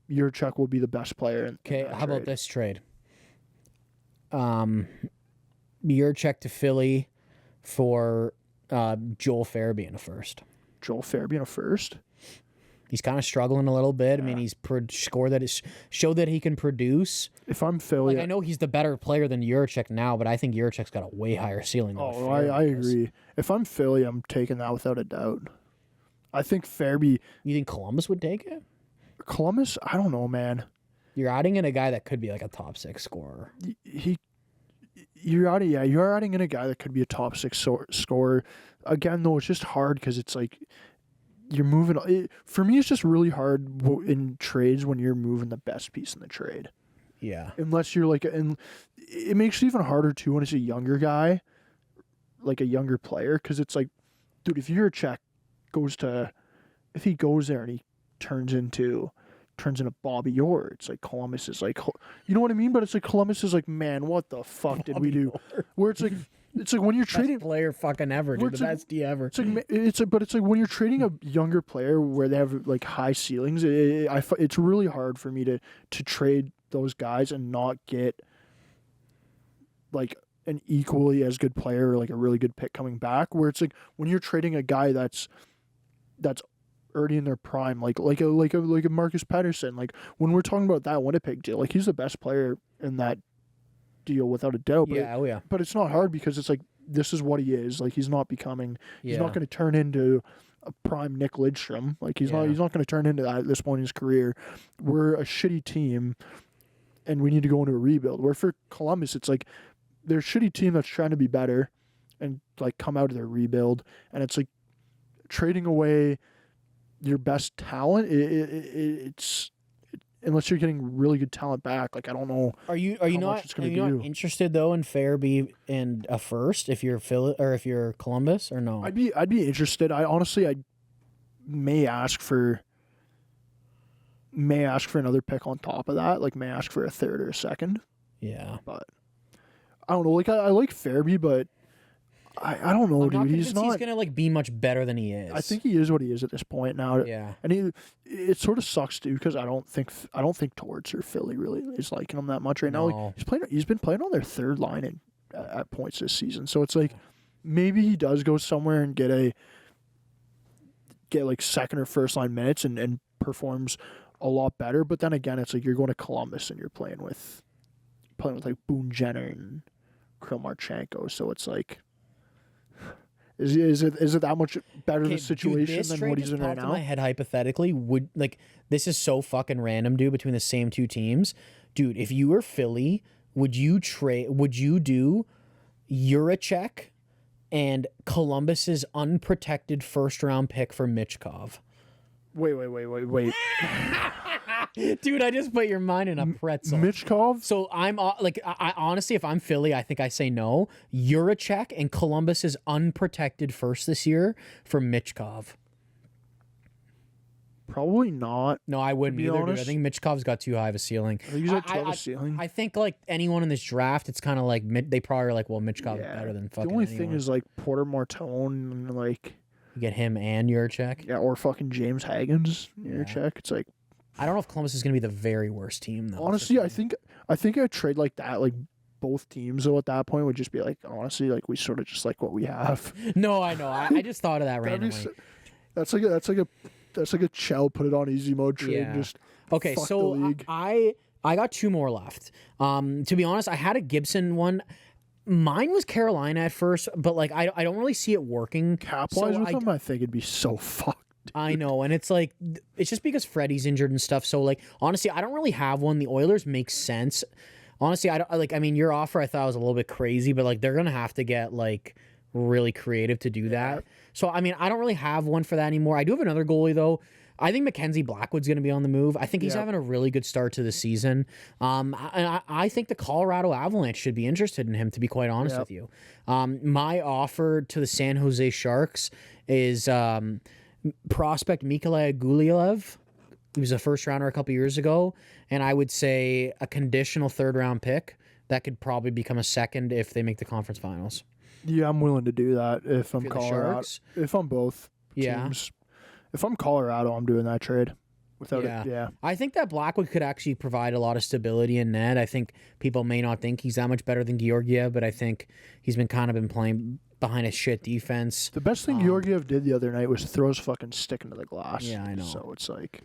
Juracek will be the best player. Okay, how about this trade? Juracek to Philly for Joel Farabee in a first. Joel Farabee in a first? He's kind of struggling a little bit. I mean, he's showed that he can produce. If I'm Philly, Like, I know he's the better player than Juracek now, but I think Juracek's got a way higher ceiling than Farabee I does. agree. If I'm Philly, I'm taking that without a doubt. I think Farabee, You think Columbus would take it? Columbus, I don't know, man. You're adding in a guy that could be like a top 6 scorer. You're adding in a guy that could be a top 6 scorer. Again, though, it's just hard because it's like you're moving. For me, it's just really hard in trades when you're moving the best piece in the trade. Yeah. Unless you're like, and it makes it even harder too when it's a younger guy, like a younger player, because it's like, dude, if Juracek if he goes there and he turns into Bobby Orr, it's like Columbus is like, you know what I mean? But it's like Columbus is like, man, what the fuck did we do? Where it's like when you're trading Best player fucking ever, dude. The best D ever. but it's like when you're trading a younger player where they have like high ceilings, it's really hard for me to trade those guys and not get like an equally as good player or like a really good pick coming back. Where it's like when you're trading a guy that's already in their prime, like a Marcus Pettersson. Like when we're talking about that Winnipeg deal, like he's the best player in that deal without a doubt. But Yeah, oh yeah. but it's not hard because it's like this is what he is. Like he's not becoming. He's not Yeah. going to turn into a prime Nick Lidstrom. Like he's not. Yeah. He's not going to turn into that at this point in his career. We're a shitty team, and we need to go into a rebuild. Where for Columbus, it's like they're a shitty team that's trying to be better, and like come out of their rebuild, and it's like trading away your best talent. It's unless you're getting really good talent back. Like I don't know. Are you much not it's gonna not do. interested though in Farabee and a first if you're Philly or if you're Columbus or no? I'd be interested. I may ask for another pick on top of that. Like may ask for a third or a second. Yeah. But I don't know. Like I like Farabee, but I don't know, I'm dude. not He's convinced not. he's gonna like be much better than he is. I think he is what he is at this point now. Yeah. And it sort of sucks too because I don't think Torts or Philly really is liking him that much right now. No. Like he's been playing on their third line at points this season. So it's like maybe he does go somewhere and get like second or first line minutes and performs a lot better. But then again, it's like you're going to Columbus and you're playing with like Boone Jenner and Kirill Marchenko. So it's like. Is it that much better the situation this than trade what he's just in right popped in now? my head hypothetically would like this is so fucking random, dude. Between the same two teams, dude. If you were Philly, would you do Juracek and Columbus's unprotected first round pick for Michkov? Wait. Dude, I just put your mind in a pretzel. Michkov? So I'm like, I honestly, if I'm Philly, I think I say no. Juracek and Columbus's unprotected first this year for Michkov. Probably not. No, I wouldn't be either, dude. I honest. think Mitchkov's got too high of a ceiling. I think he's at 12 ceiling. I think like anyone in this draft, it's kind of like they probably are like, well, Mitchkov is better than fucking The only anyone. thing is like Porter Martone and like You get him and Juracek. or fucking James Hagens. Check. It's like I don't know if Columbus is going to be the very worst team though. honestly, I think a trade like that, like both teams though at that point would just be like honestly, like we sort of just like what we have. No, I know. I just thought of that That'd be randomly. That's like a Chell put it on easy mode trade. Yeah. Just Okay, fuck so the league. I got two more left. To be honest, I had a Gibson one. Mine was Carolina at first, but like I don't really see it working. Cap So wise with them, I think it'd be so fucked. I know, and it's like it's just because Freddie's injured and stuff. So like honestly, I don't really have one. The Oilers make sense. Honestly, I mean your offer I thought was a little bit crazy, but like they're gonna have to get like really creative to do that. So I mean I don't really have one for that anymore. I do have another goalie though. I think Mackenzie Blackwood's going to be on the move. I think he's having a really good start to the season. And I think the Colorado Avalanche should be interested in him, to be quite honest with you. My offer to the San Jose Sharks is prospect Mikolai Gulyayev. He was a first rounder a couple years ago. And I would say a conditional third round pick that could probably become a second if they make the conference finals. Yeah, I'm willing to do that if I'm the Colorado. Sharks? If I'm both teams. If I'm Colorado, I'm doing that trade. Without it, yeah. I think that Blackwood could actually provide a lot of stability in net. I think people may not think he's that much better than Georgiev, but I think he's been playing behind a shit defense. The best thing Georgiev did the other night was throw his fucking stick into the glass. Yeah, I know. So it's like...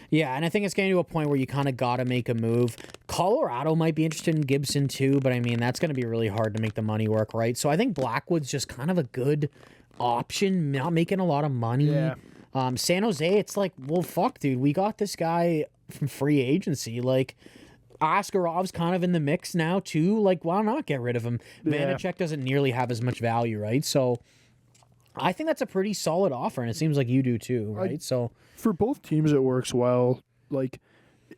Yeah, and I think it's getting to a point where you kind of got to make a move. Colorado might be interested in Gibson too, but I mean, that's going to be really hard to make the money work, right? So I think Blackwood's just kind of a good option, not making a lot of money. Yeah. San Jose, it's like, well, fuck, dude. We got this guy from free agency. Like, Ascarov's kind of in the mix now, too. Like, why not get rid of him? Vanacek doesn't nearly have as much value, right? So, I think that's a pretty solid offer, and it seems like you do, too, right? So, for both teams, it works well. Like,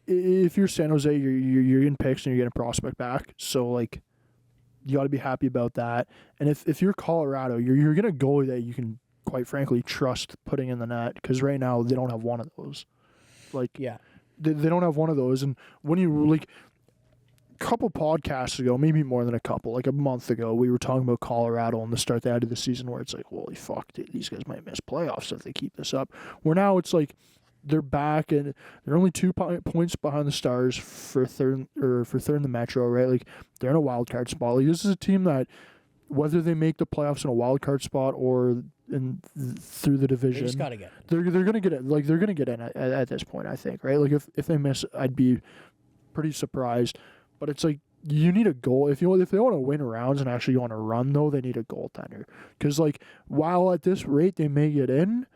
if you're San Jose, you're getting picks and you're getting a prospect back. So, like, you got to be happy about that. And if you're Colorado, you're getting a goalie that you can, quite frankly, trust putting in the net, because right now they don't have one of those. Like, yeah. They don't have one of those. And when you, like, a couple podcasts ago, maybe more than a couple, like a month ago, we were talking about Colorado and the start they had of the season where it's like, holy fuck, dude, these guys might miss playoffs if they keep this up. Where now it's like they're back and they're only 2 points behind the Stars for third in the Metro, right? Like, they're in a wild card spot. Like, this is a team that, whether they make the playoffs in a wild card spot or through the division. They just got to get it. They're gonna get it. Like they're gonna get in at this point, I think, right? Like if they miss, I'd be pretty surprised. But it's like you need a goal if they want to win rounds and actually want to run though. They need a goaltender because like while at this rate they may get in,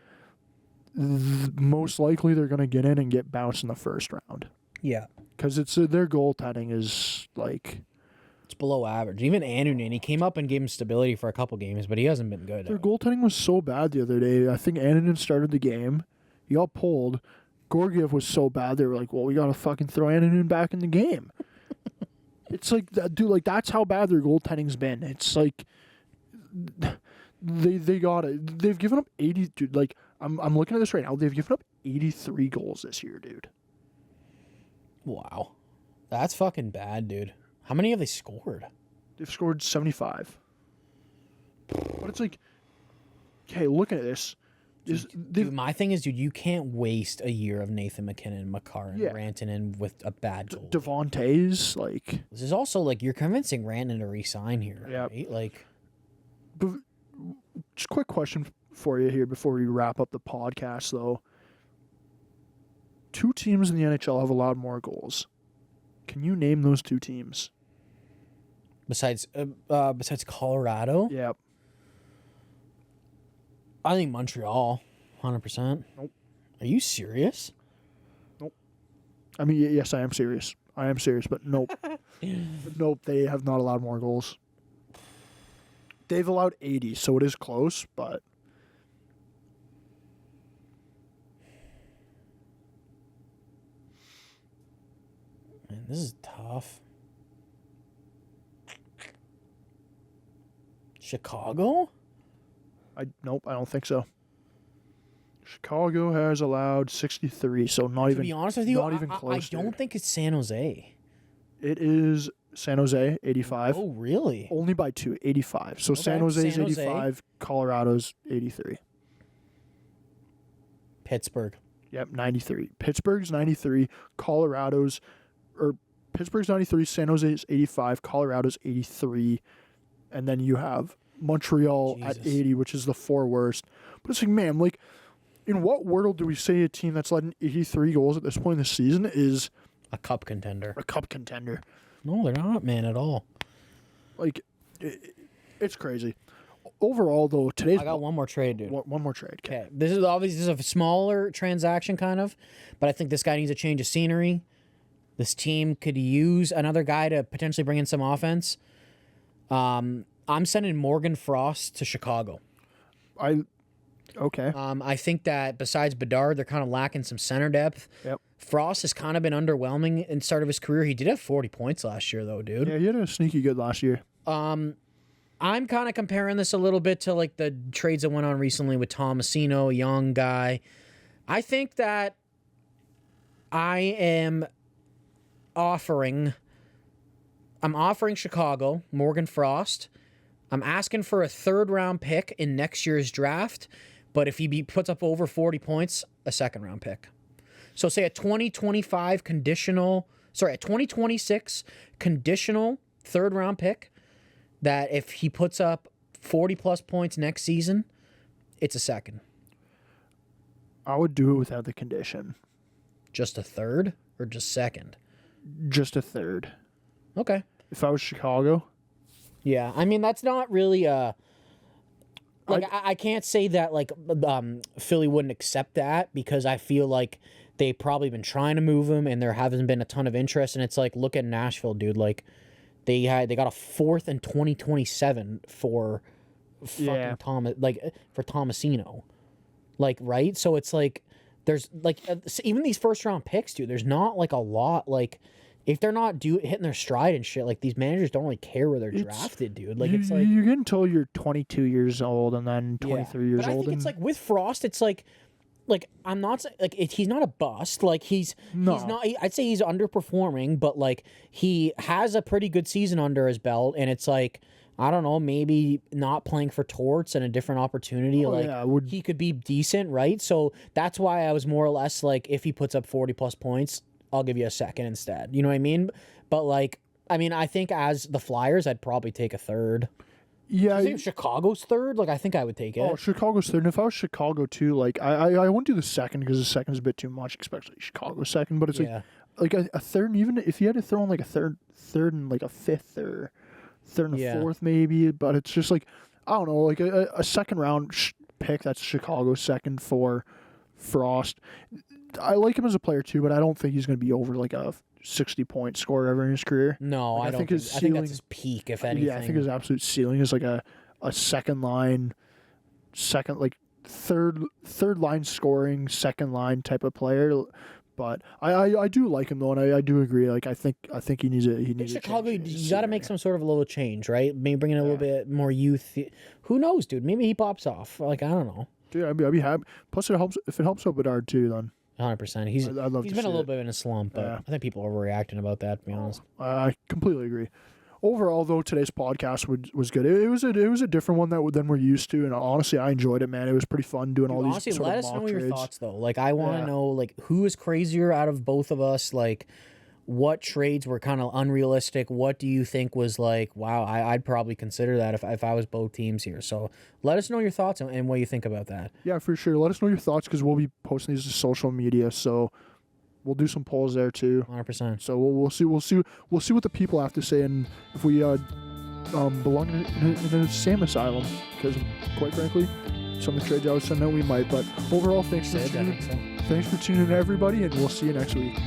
most likely they're gonna get in and get bounced in the first round. Yeah, because it's their goaltending is like. It's below average. Even Annunen, he came up and gave him stability for a couple games, but he hasn't been good. Their goaltending was so bad the other day. I think Annunen started the game. He got pulled. Georgiev was so bad. They were like, well, we got to fucking throw Annunen back in the game. It's like, dude, like that's how bad their goaltending's been. It's like they got it. They've given up 80. Dude, like I'm looking at this right now. They've given up 83 goals this year, dude. Wow. That's fucking bad, dude. How many have they scored? They've scored 75. But it's like, okay, looking at this. Dude, my thing is, dude, you can't waste a year of Nathan McKinnon, McCarran, Rantanen with a bad goal. Devontae's, like... This is also, like, you're convincing Rantanen to re-sign here, yeah. right? Like... But just a quick question for you here before we wrap up the podcast, though. 2 teams in the NHL have allowed more goals. Can you name those 2 teams? Besides Colorado? Yeah. I think Montreal, 100%. Nope. Are you serious? Nope. I mean, yes, I am serious. But nope. Nope, they have not allowed more goals. They've allowed 80, so it is close, but... Man, this is tough. Chicago? Nope, I don't think so. Chicago has allowed 63, so not even. To be honest with you, not even close. I don't think it's San Jose. It is San Jose, 85. Oh, really? Only by 2, 85. So Okay, San Jose's San Jose. 85, Colorado's 83. Pittsburgh. Yep, 93. Pittsburgh's 93, Pittsburgh's 93, San Jose's 85, Colorado's 83, and then you have Montreal at 80, which is the 4 worst. But it's like, man, like, in what world do we say a team that's letting 83 goals at this point in the season is a cup contender? A cup contender. No, they're not, man, at all. Like, it's crazy. Overall, though, today's... I got one more trade, dude. One more trade. Okay. This is a smaller transaction, kind of, but I think this guy needs a change of scenery. This team could use another guy to potentially bring in some offense. I'm sending Morgan Frost to Chicago. Okay. I think that besides Bedard, they're kind of lacking some center depth. Yep. Frost has kind of been underwhelming in the start of his career. He did have 40 points last year, though, dude. Yeah, he had a sneaky good last year. I'm kind of comparing this a little bit to like the trades that went on recently with Tomasino, a young guy. I think that I'm offering Chicago Morgan Frost. I'm asking for a 3rd-round pick in next year's draft, but if he puts up over 40 points, a 2nd-round pick. So say a 2026 conditional 3rd-round pick that if he puts up 40-plus points next season, it's a 2nd. I would do it without the condition. Just a 3rd or just 2nd? Just a 3rd. Okay. If I was Chicago... Yeah, I mean, that's not really I can't say that, like, Philly wouldn't accept that because I feel like they've probably been trying to move him and there hasn't been a ton of interest. And it's like, look at Nashville, dude. Like, they got a 4th in 2027 for fucking for Tomasino. Like, right? So it's like, there's, like, even these first-round picks, dude, there's not, like, a lot, like... If they're not hitting their stride and shit, like these managers don't really care where they're drafted, dude. Like it's like you get until you're 22 years old and then 23 years but old. I think it's like with Frost, it's like I'm not like he's not a bust. Like he's not. I'd say he's underperforming, but like he has a pretty good season under his belt, and it's like I don't know, maybe not playing for Torts and a different opportunity. He could be decent, right? So that's why I was more or less like if he puts up 40+ points. I'll give you a 2nd instead. You know what I mean? But, like, I think as the Flyers, I'd probably take a 3rd. Yeah. I think Chicago's third. Like, I think I would take it. Oh, Chicago's third. And if I was Chicago too, like I wouldn't do the second because the second is a bit too much, especially Chicago second. But it's like a third. Even if you had to throw in like a third and like a fifth or third and a fourth maybe. But it's just like I don't know, like a second round pick. That's Chicago's second for Frost. I like him as a player too, but I don't think he's going to be over like a 60-point scorer ever in his career. No, like, I don't think his ceiling, I think that's his peak, if anything. Yeah, I think his absolute ceiling is like a second line, third line scoring, second line type of player. But I do like him though, and I do agree. Like I think he needs a in Chicago, you got to make some sort of a little change, right? Maybe bring in a little bit more youth. Who knows, dude? Maybe he pops off. Like I don't know. Dude, I'd be happy. Plus, it helps if it helps out Bedard too. Then 100%. He's been a little bit in a slump, but I think people are overreacting about that. To be honest, I completely agree. Overall, though, today's podcast was good. It was a different one than we're used to, and honestly, I enjoyed it, man. It was pretty fun doing all these. Honestly, sort let of us mock know your trades. thoughts though. Like, I want to know like who is crazier out of both of us. Like, what trades were kind of unrealistic? What do you think was like, wow, I'd probably consider that if I was both teams here. So let us know your thoughts and what you think about that. Yeah, for sure. Let us know your thoughts because we'll be posting these to social media. So we'll do some polls there too. 100%. So we'll see what the people have to say, and if we belong in an insane asylum, because quite frankly, some of the trades I was sending out we might. But overall, thanks for tuning in, everybody, and we'll see you next week.